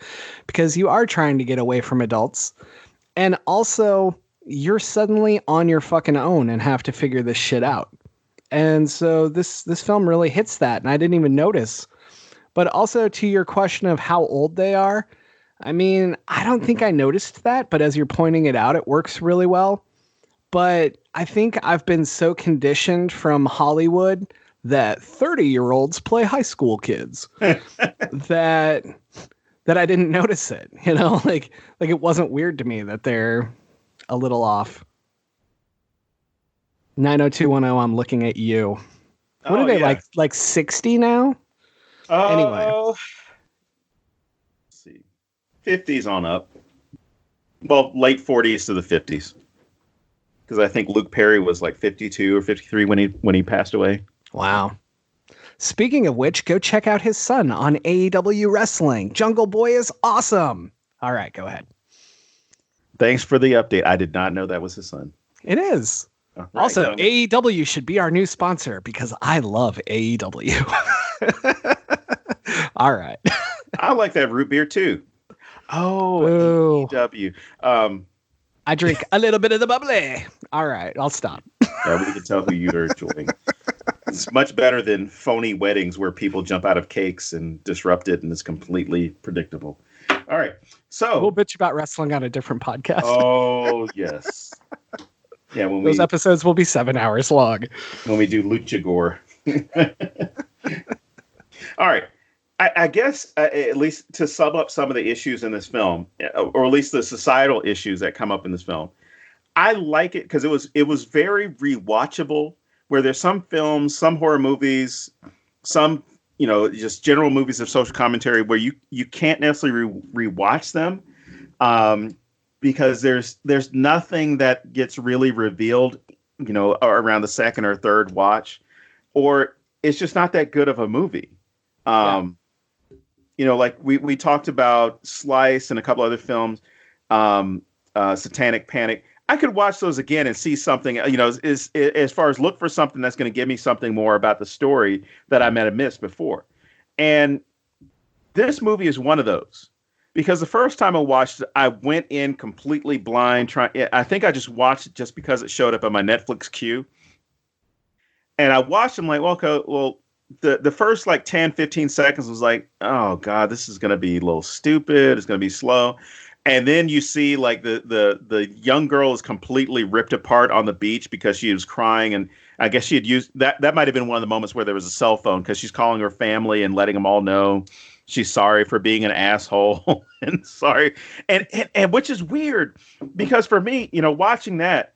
because you are trying to get away from adults. And also, you're suddenly on your fucking own and have to figure this shit out. And so this film really hits that. And I didn't even notice. But also, to your question of how old they are, I mean, I don't think I noticed that, but as you're pointing it out, it works really well. But I think I've been so conditioned from Hollywood that 30-year-olds play high school kids that I didn't notice it, you know, like it wasn't weird to me that they're a little off. 90210, I'm looking at you. What are they, like 60 now? Anyway. 50s on up. Well, late 40s to the 50s. Because I think Luke Perry was like 52 or 53 when he passed away. Wow. Speaking of which, go check out his son on AEW Wrestling. Jungle Boy is awesome. All right, go ahead. Thanks for the update. I did not know that was his son. It is. Right, also, AEW should be our new sponsor, because I love AEW. All right. I like that root beer too. Oh, AEW. I drink a little bit of the bubbly. All right, I'll stop. Yeah, we can tell who you're enjoying. It's much better than phony weddings where people jump out of cakes and disrupt it, and it's completely predictable. All right, so we'll bitch about wrestling on a different podcast. Oh yes, yeah. Those episodes will be 7 hours long when we do Lucha Gore. All right. I guess at least to sum up some of the issues in this film, or at least the societal issues that come up in this film, I like it because it was very rewatchable. Where there's some films, some horror movies, some just general movies of social commentary where you can't necessarily rewatch them, because there's nothing that gets really revealed, around the second or third watch, or it's just not that good of a movie. Like we talked about Slice and a couple other films, Satanic Panic. I could watch those again and see something, as far as look for something that's going to give me something more about the story that I might have missed before. And this movie is one of those, because the first time I watched it, I went in completely blind. I think I just watched it just because it showed up on my Netflix queue. And I watched them like, okay, well, the first like 10, 15 seconds was like, oh God, this is going to be a little stupid. It's going to be slow. And then you see like the young girl is completely ripped apart on the beach because she was crying. And I guess she had used that. That might have been one of the moments where there was a cell phone, because she's calling her family and letting them all know she's sorry for being an asshole and sorry. And which is weird, because for me, watching that,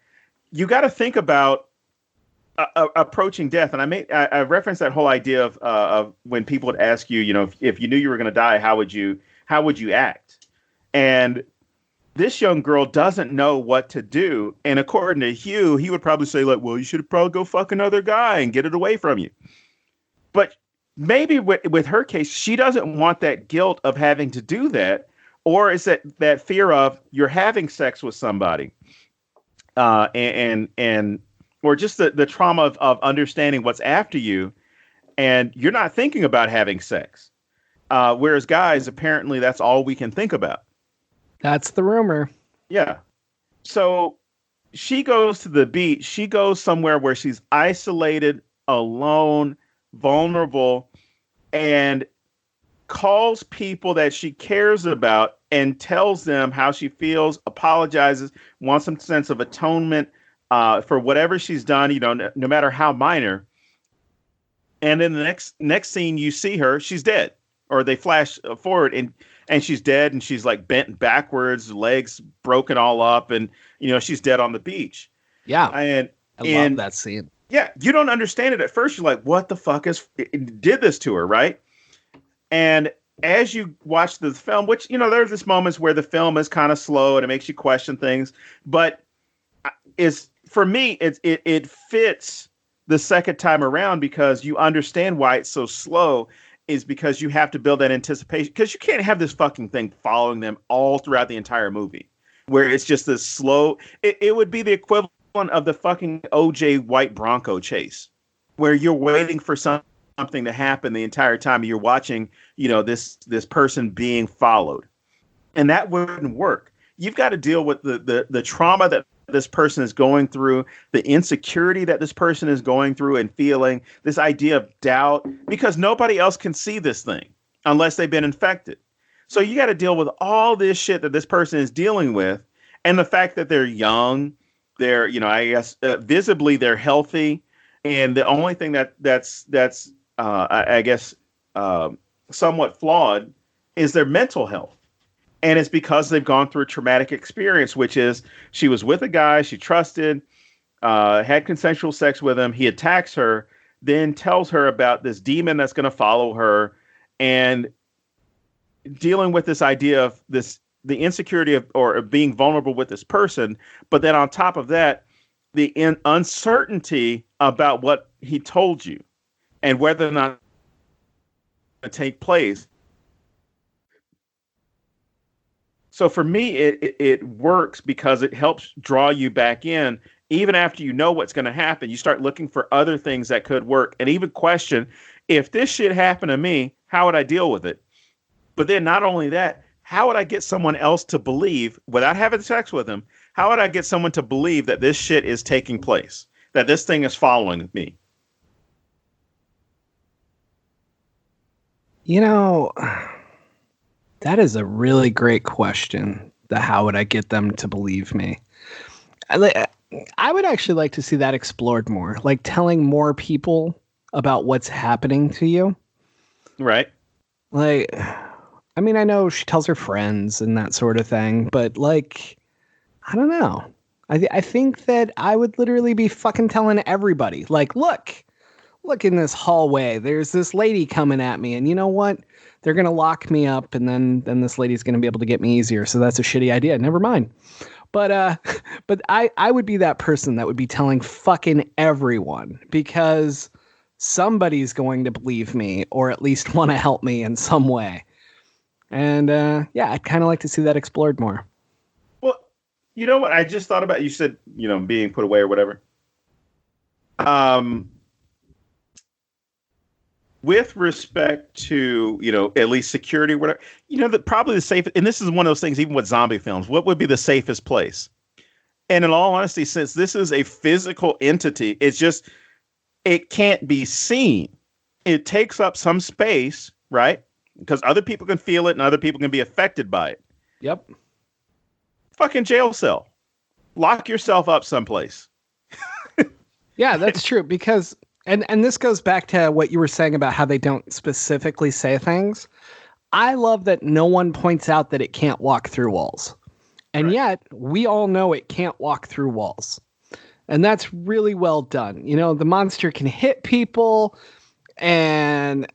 you got to think about approaching death. And I referenced that whole idea of when people would ask you, if you knew you were going to die, how would you act? And this young girl doesn't know what to do. And according to Hugh, he would probably say, like, well, you should probably go fuck another guy and get it away from you. But maybe with her case, she doesn't want that guilt of having to do that. Or is that fear of you're having sex with somebody, and or just the trauma of understanding what's after you, and you're not thinking about having sex. Whereas guys, apparently that's all we can think about. That's the rumor. Yeah. So she goes to the beach. She goes somewhere where she's isolated, alone, vulnerable, and calls people that she cares about and tells them how she feels, apologizes, wants some sense of atonement for whatever she's done, no matter how minor. And in the next scene, you see her, she's dead. Or they flash forward and she's dead, and she's like bent backwards, legs broken all up, and she's dead on the beach. Yeah, and I love that scene. Yeah, you don't understand it at first. You're like, what the fuck did this to her, right? And as you watch the film, which there's this moments where the film is kind of slow and it makes you question things, but for me it fits the second time around, because you understand why it's so slow. Is because you have to build that anticipation, because you can't have this fucking thing following them all throughout the entire movie, where it's just this slow. It would be the equivalent of the fucking OJ White Bronco chase, where you're waiting for something to happen the entire time you're watching, this person being followed, and that wouldn't work. You've got to deal with the trauma that this person is going through, the insecurity that this person is going through and feeling, this idea of doubt, because nobody else can see this thing unless they've been infected. So you got to deal with all this shit that this person is dealing with, and the fact that they're young, they're, I guess, visibly they're healthy, and the only thing that's I guess somewhat flawed is their mental health. And it's because they've gone through a traumatic experience, which is she was with a guy she trusted, had consensual sex with him. He attacks her, then tells her about this demon that's going to follow her, and dealing with this idea of the insecurity of being vulnerable with this person. But then on top of that, the uncertainty about what he told you and whether or not it take place. So for me, it works because it helps draw you back in. Even after you know what's going to happen, you start looking for other things that could work, and even question, if this shit happened to me, how would I deal with it? But then not only that, how would I get someone else to believe, without having sex with them, how would I get someone to believe that this shit is taking place, that this thing is following me? That is a really great question. How would I get them to believe me? I would actually like to see that explored more, like telling more people about what's happening to you. Right. Like, I mean, I know she tells her friends and that sort of thing, but like, I don't know. I think that I would literally be fucking telling everybody, like, look in this hallway. There's this lady coming at me, and you know what? They're gonna lock me up, and then this lady's gonna be able to get me easier. So that's a shitty idea. Never mind. But but I would be that person that would be telling fucking everyone because somebody's going to believe me or at least want to help me in some way. And yeah, I'd kind of like to see that explored more. Well, you know what? I just thought about. You said being put away or whatever. Um, with respect to at least security, whatever, that probably the safest. And this is one of those things. Even with zombie films, what would be the safest place? And in all honesty, since this is a physical entity, it can't be seen. It takes up some space, right? Because other people can feel it and other people can be affected by it. Yep. Fucking jail cell. Lock yourself up someplace. Yeah, that's true. Because, and this goes back to what you were saying about how they don't specifically say things. I love that no one points out that it can't walk through walls. And right. Yet, we all know it can't walk through walls. And that's really well done. The monster can hit people and,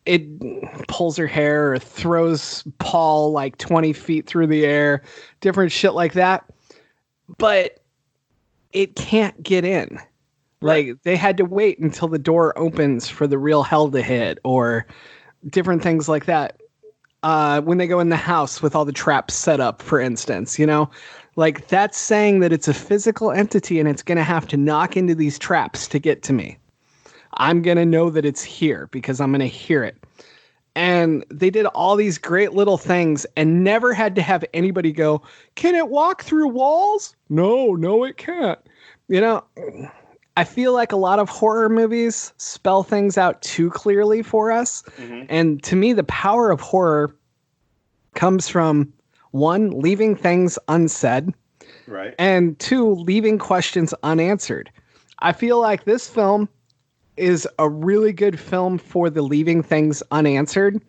it pulls her hair or throws Paul like 20 feet through the air, different shit like that. But it can't get in. Right. Like, they had to wait until the door opens for the real hell to hit or different things like that. When they go in the house with all the traps set up, for instance, like that's saying that it's a physical entity and it's going to have to knock into these traps to get to me. I'm going to know that it's here because I'm going to hear it. And they did all these great little things and never had to have anybody go, can it walk through walls? No, it can't. I feel like a lot of horror movies spell things out too clearly for us. Mm-hmm. And to me, the power of horror comes from, one, leaving things unsaid. Right. And two, leaving questions unanswered. I feel like this film is a really good film for the leaving things unanswered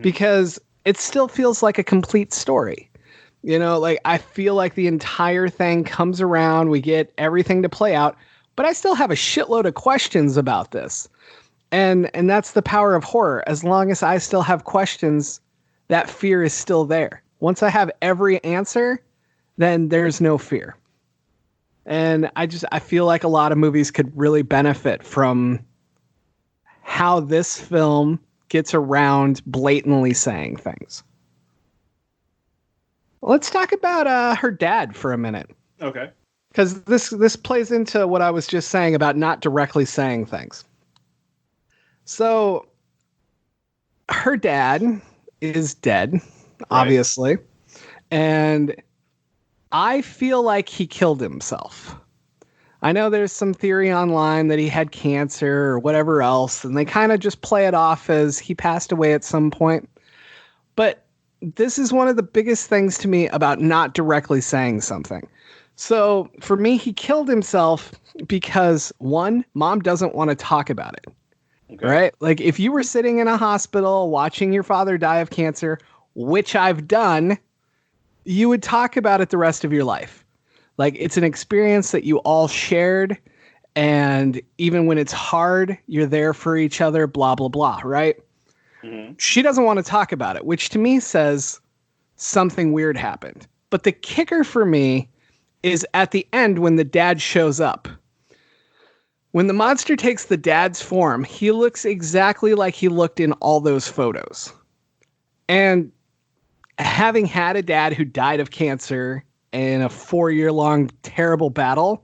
because it still feels like a complete story. Like I feel like the entire thing comes around, we get everything to play out, but I still have a shitload of questions about this. And that's the power of horror. As long as I still have questions, that fear is still there. Once I have every answer, then there's no fear. And I feel like a lot of movies could really benefit from how this film gets around blatantly saying things. Let's talk about her dad for a minute. Okay. Because this plays into what I was just saying about not directly saying things. So her dad is dead, right. Obviously. And I feel like he killed himself. I know there's some theory online that he had cancer or whatever else, and they kind of just play it off as he passed away at some point. But this is one of the biggest things to me about not directly saying something. So for me, he killed himself because, one, mom doesn't want to talk about it. Okay. Right? Like if you were sitting in a hospital watching your father die of cancer, which I've done, you would talk about it the rest of your life. Like it's an experience that you all shared. And even when it's hard, you're there for each other, blah, blah, blah. Right? Mm-hmm. She doesn't want to talk about it, which to me says something weird happened. But the kicker for me is at the end when the dad shows up. When the monster takes the dad's form, he looks exactly like he looked in all those photos. And having had a dad who died of cancer in a 4-year-long terrible battle,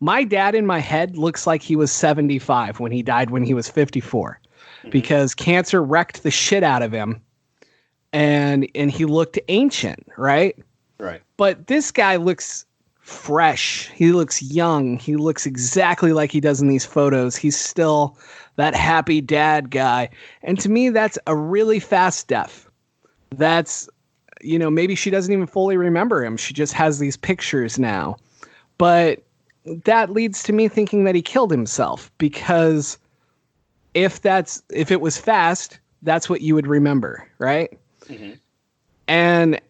my dad in my head looks like he was 75 when he died when he was 54. Mm-hmm. Because cancer wrecked the shit out of him. And he looked ancient, right? Right. But this guy looks fresh. He looks young. He looks exactly like he does in these photos. He's still that happy dad guy. And to me, that's a really fast death. That's, maybe she doesn't even fully remember him. She just has these pictures now. But that leads to me thinking that he killed himself because if it was fast, that's what you would remember, right? Mm-hmm. And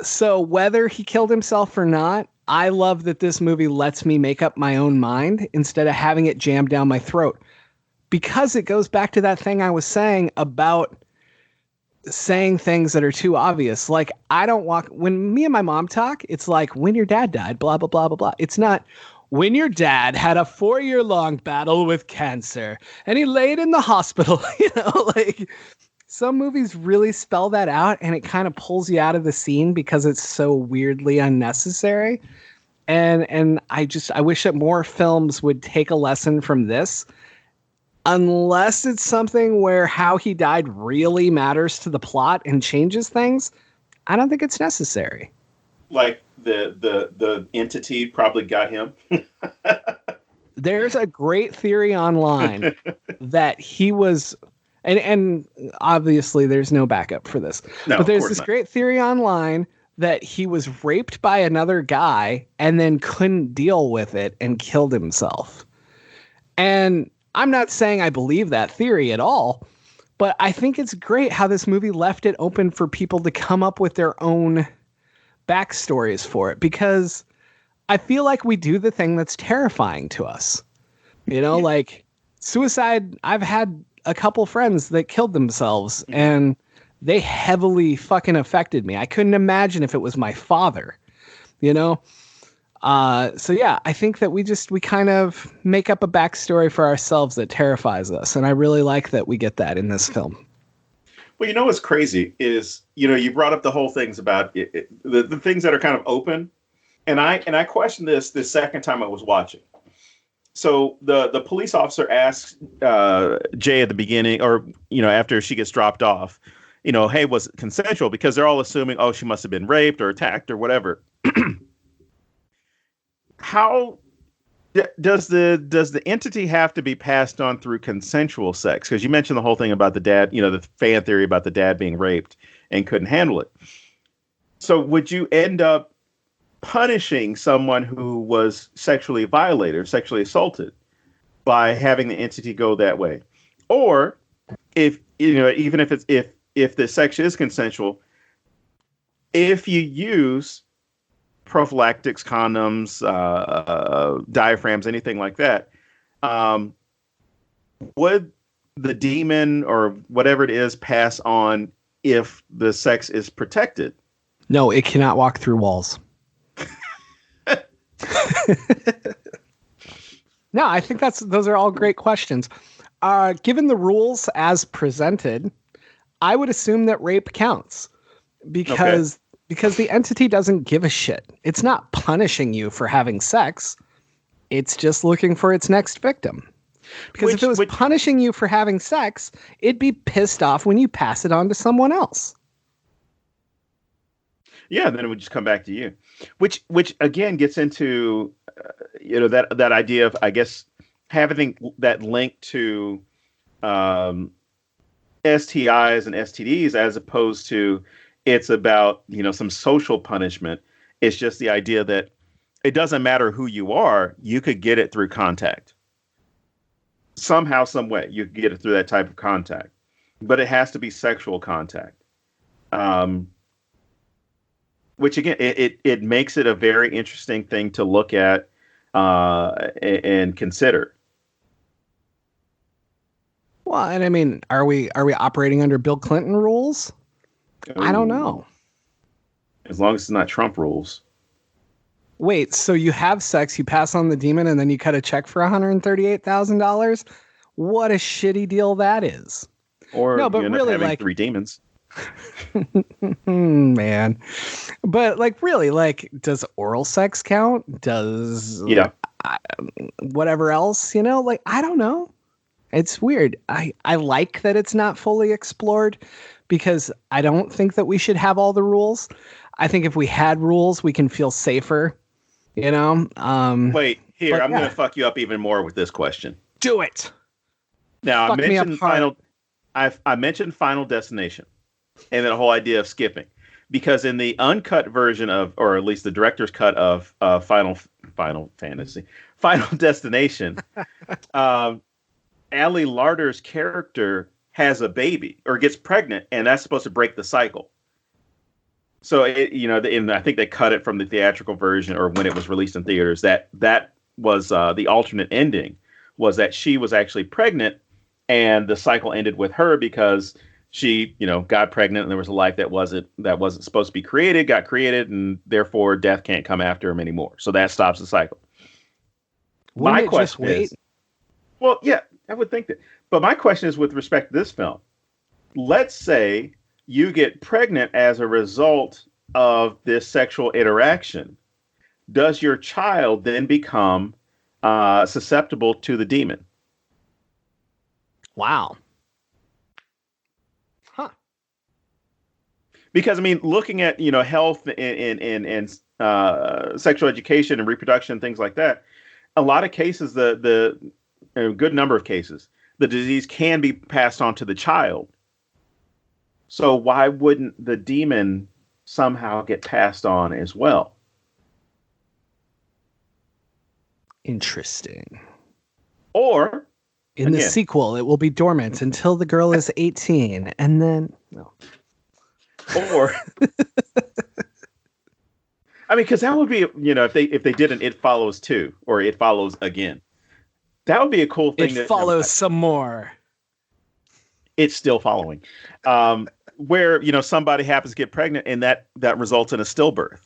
so whether he killed himself or not, I love that this movie lets me make up my own mind instead of having it jammed down my throat. Because it goes back to that thing I was saying about saying things that are too obvious. Like, I don't walk, when me and my mom talk, it's like, when your dad died, blah, blah, blah, blah, blah. It's not, when your dad had a 4-year-long battle with cancer and he laid in the hospital, like, some movies really spell that out and it kind of pulls you out of the scene because it's so weirdly unnecessary. And I wish that more films would take a lesson from this. Unless it's something where how he died really matters to the plot and changes things, I don't think it's necessary. Like the entity probably got him. There's a great theory online that he was, and obviously there's no backup for this, but there's this great theory online that he was raped by another guy and then couldn't deal with it and killed himself. And I'm not saying I believe that theory at all, but I think it's great how this movie left it open for people to come up with their own backstories for it, because I feel like we do the thing that's terrifying to us. Like suicide. I've had a couple friends that killed themselves and they heavily fucking affected me. I couldn't imagine if it was my father, So yeah, I think that we kind of make up a backstory for ourselves that terrifies us. And I really like that we get that in this film. Well, what's crazy is, you brought up the whole things about the things that are kind of open. And I questioned this the second time I was watching. So the police officer asks Jay at the beginning, or, after she gets dropped off, hey, was it consensual? Because they're all assuming, oh, she must have been raped or attacked or whatever. How does the entity have to be passed on through consensual sex? Because you mentioned the whole thing about the dad, the fan theory about the dad being raped and couldn't handle it. So would you end up punishing someone who was sexually violated or sexually assaulted by having the entity go that way? Or if, even if the sex is consensual, if you use prophylactics, condoms, diaphragms, anything like that, would the demon or whatever it is pass on if the sex is protected? No, it cannot walk through walls. No, I think those are all great questions. Given the rules as presented, I would assume that rape counts because the entity doesn't give a shit. It's not punishing you for having sex. It's just looking for its next victim. Because if it was punishing you for having sex, it'd be pissed off when you pass it on to someone else. Yeah, then it would just come back to you. Which again gets into that idea of, I guess, having that link to STIs and STDs, as opposed to it's about, some social punishment. It's just the idea that it doesn't matter who you are, you could get it through contact. Somehow, some way, you could get it through that type of contact. But it has to be sexual contact. Which again, it makes it a very interesting thing to look at and consider. Well, and I mean, are we operating under Bill Clinton rules? Ooh. I don't know. As long as it's not Trump rules. Wait, so you have sex, you pass on the demon, and then you cut a check for $138,000? What a shitty deal that is. Or no, but really, like 3 demons. Man. But really, does oral sex count? Does whatever else, I don't know. It's weird. I like that it's not fully explored, because I don't think that we should have all the rules. I think if we had rules, we can feel safer, Wait, here, I'm going to fuck you up even more with this question. Do it. Now, I mentioned Final Destination and the whole idea of skipping, because in the uncut version of, or at least the director's cut of Final Destination, Ali Larter's character has a baby or gets pregnant, and that's supposed to break the cycle. So and I think they cut it from the theatrical version, or when it was released in theaters, that was the alternate ending, was that she was actually pregnant, and the cycle ended with her because she, got pregnant, and there was a life that wasn't supposed to be created, got created, and therefore death can't come after him anymore. So that stops the cycle. Wouldn't my question is, well, yeah, I would think that. But my question is with respect to this film. Let's say you get pregnant as a result of this sexual interaction. Does your child then become susceptible to the demon? Wow. Huh. Because, looking at, health and sexual education and reproduction, things like that, a lot of cases, a good number of cases, the disease can be passed on to the child. So why wouldn't the demon somehow get passed on as well? Interesting. Or in the sequel, it will be dormant until the girl is 18, and then no. Or because that would be, if they did an It Follows 2 or It Follows Again, that would be a cool thing. It follows some more. It's still following, where somebody happens to get pregnant, and that results in a stillbirth.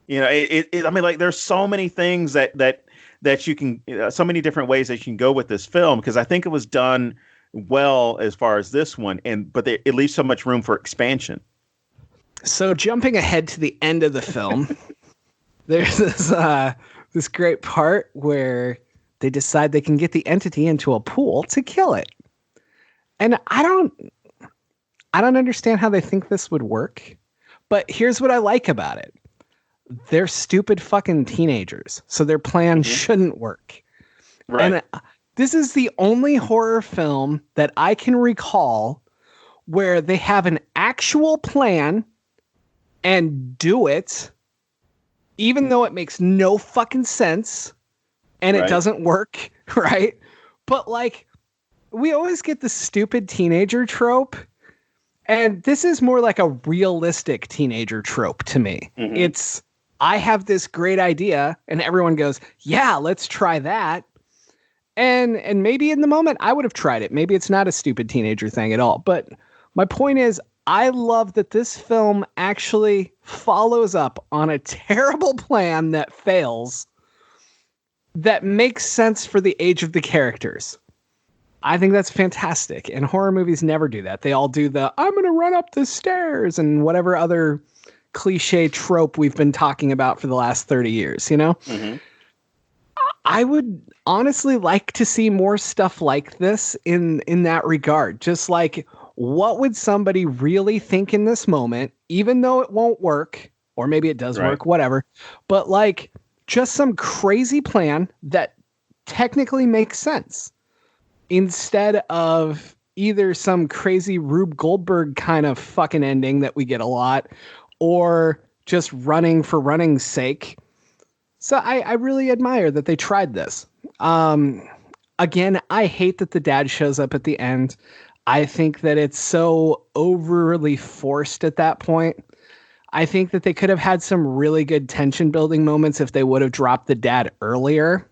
There's so many things that you can, so many different ways that you can go with this film, because I think it was done well as far as this one, but it leaves so much room for expansion. So jumping ahead to the end of the film, there's this great part where they decide they can get the entity into a pool to kill it. And I don't understand how they think this would work, but here's what I like about it. They're stupid fucking teenagers, so their plan shouldn't work. Right. And this is the only horror film that I can recall where they have an actual plan and do it, even though it makes no fucking sense and it doesn't work, right? But we always get the stupid teenager trope, and this is more like a realistic teenager trope to me. Mm-hmm. It's, I have this great idea, and everyone goes, yeah, let's try that. And maybe in the moment I would have tried it. Maybe it's not a stupid teenager thing at all. But my point is, I love that this film actually follows up on a terrible plan that fails, that makes sense for the age of the characters. I think that's fantastic. And horror movies never do that. They all do the, I'm going to run up the stairs and whatever other cliche trope we've been talking about for the last 30 years, Mm-hmm. I would honestly like to see more stuff like this in that regard. Just like, what would somebody really think in this moment, even though it won't work, or maybe it does work, whatever. But just some crazy plan that technically makes sense, instead of either some crazy Rube Goldberg kind of fucking ending that we get a lot, or just running for running's sake. So I really admire that they tried this. Again, I hate that the dad shows up at the end. I think that it's so overly forced at that point. I think that they could have had some really good tension building moments if they would have dropped the dad earlier.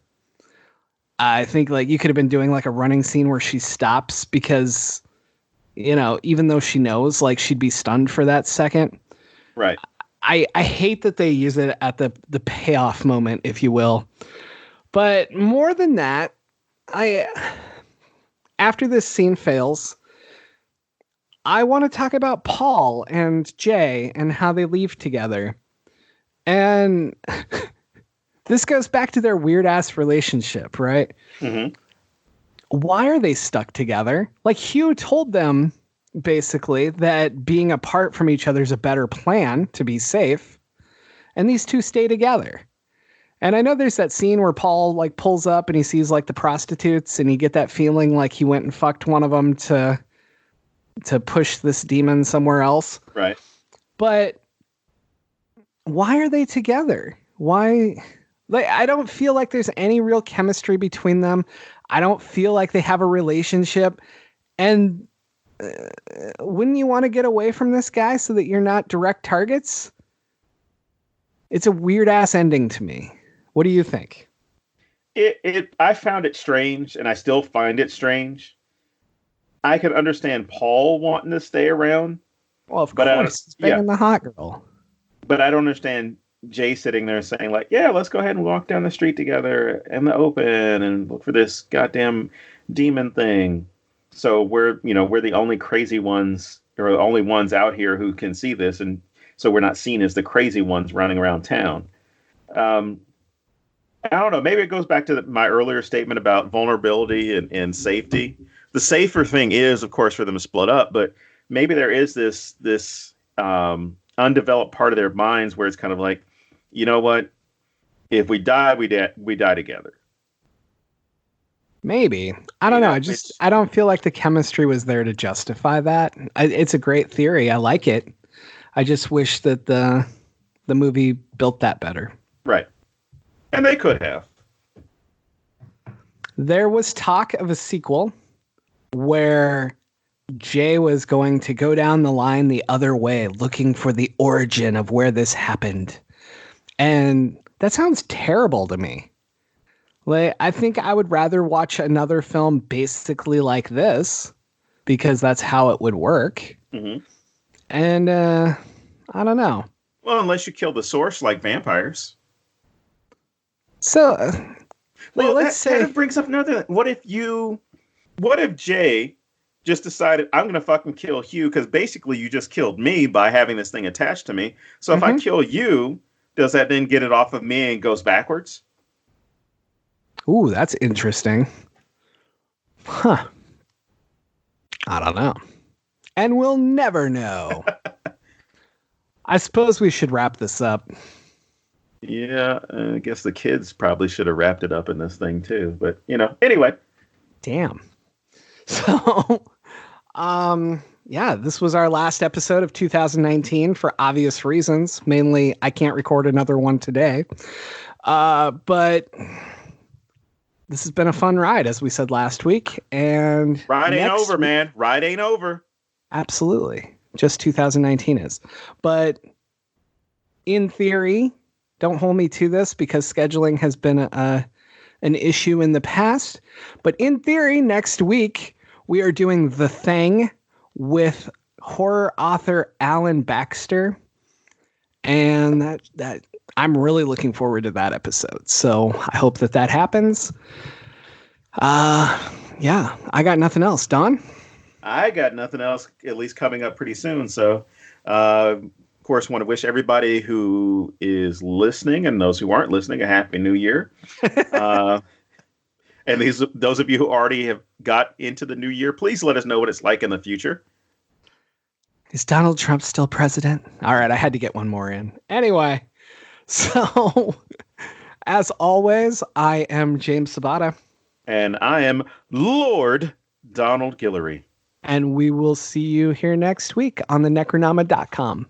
I think you could have been doing a running scene where she stops because, even though she knows she'd be stunned for that second. Right. I hate that they use it at the payoff moment, if you will. But more than that, after this scene fails, I want to talk about Paul and Jay and how they leave together. And this goes back to their weird ass relationship, right? Mm-hmm. Why are they stuck together? Hugh told them basically that being apart from each other is a better plan to be safe. And these two stay together. And I know there's that scene where Paul pulls up and he sees the prostitutes, and you get that feeling he went and fucked one of them to push this demon somewhere else. Right. But why are they together? Why? I don't feel like there's any real chemistry between them. I don't feel like they have a relationship. And wouldn't you want to get away from this guy so that you're not direct targets? It's a weird ass ending to me. What do you think? I found it strange, and I still find it strange. I could understand Paul wanting to stay around. Well, of course, he's banging the hot girl. But I don't understand Jay sitting there saying, like, yeah, let's go ahead and walk down the street together in the open and look for this goddamn demon thing. So we're the only crazy ones, or the only ones out here who can see this, and so we're not seen as the crazy ones running around town. I don't know. Maybe it goes back to my earlier statement about vulnerability and safety. The safer thing is, of course, for them to split up, but maybe there is this undeveloped part of their minds where it's kind of like, you know what? If we die, we die together. Maybe. I don't know. I don't feel like the chemistry was there to justify that. It's a great theory. I like it. I just wish that the movie built that better. Right. And they could have. There was talk of a sequel where Jay was going to go down the line the other way, looking for the origin of where this happened. And that sounds terrible to me. Like, I think I would rather watch another film basically like this, because that's how it would work. Mm-hmm. And I don't know. Well, unless you kill the source like vampires. So, let's say kind of brings up another. What if Jay just decided, I'm going to fucking kill Hugh, because basically you just killed me by having this thing attached to me. So if I kill you, does that then get it off of me and goes backwards? Ooh, that's interesting. Huh. I don't know. And we'll never know. I suppose we should wrap this up. Yeah, I guess the kids probably should have wrapped it up in this thing too. But, anyway. Damn. So, yeah, this was our last episode of 2019 for obvious reasons. Mainly, I can't record another one today. But this has been a fun ride, as we said last week. And ride ain't over, man. Ride ain't over. Absolutely. Just 2019 is. But in theory, don't hold me to this because scheduling has been an issue in the past. But in theory, next week, we are doing The Thing with horror author Alan Baxter. And that I'm really looking forward to that episode. So I hope that happens. Yeah, I got nothing else. Don? I got nothing else, at least coming up pretty soon. So, of course, want to wish everybody who is listening and those who aren't listening a happy new year. And those of you who already have got into the new year, please let us know what it's like in the future. Is Donald Trump still president? All right, I had to get one more in. Anyway, so as always, I am James Sabata. And I am Lord Donald Guillory. And we will see you here next week on the Necronama.com.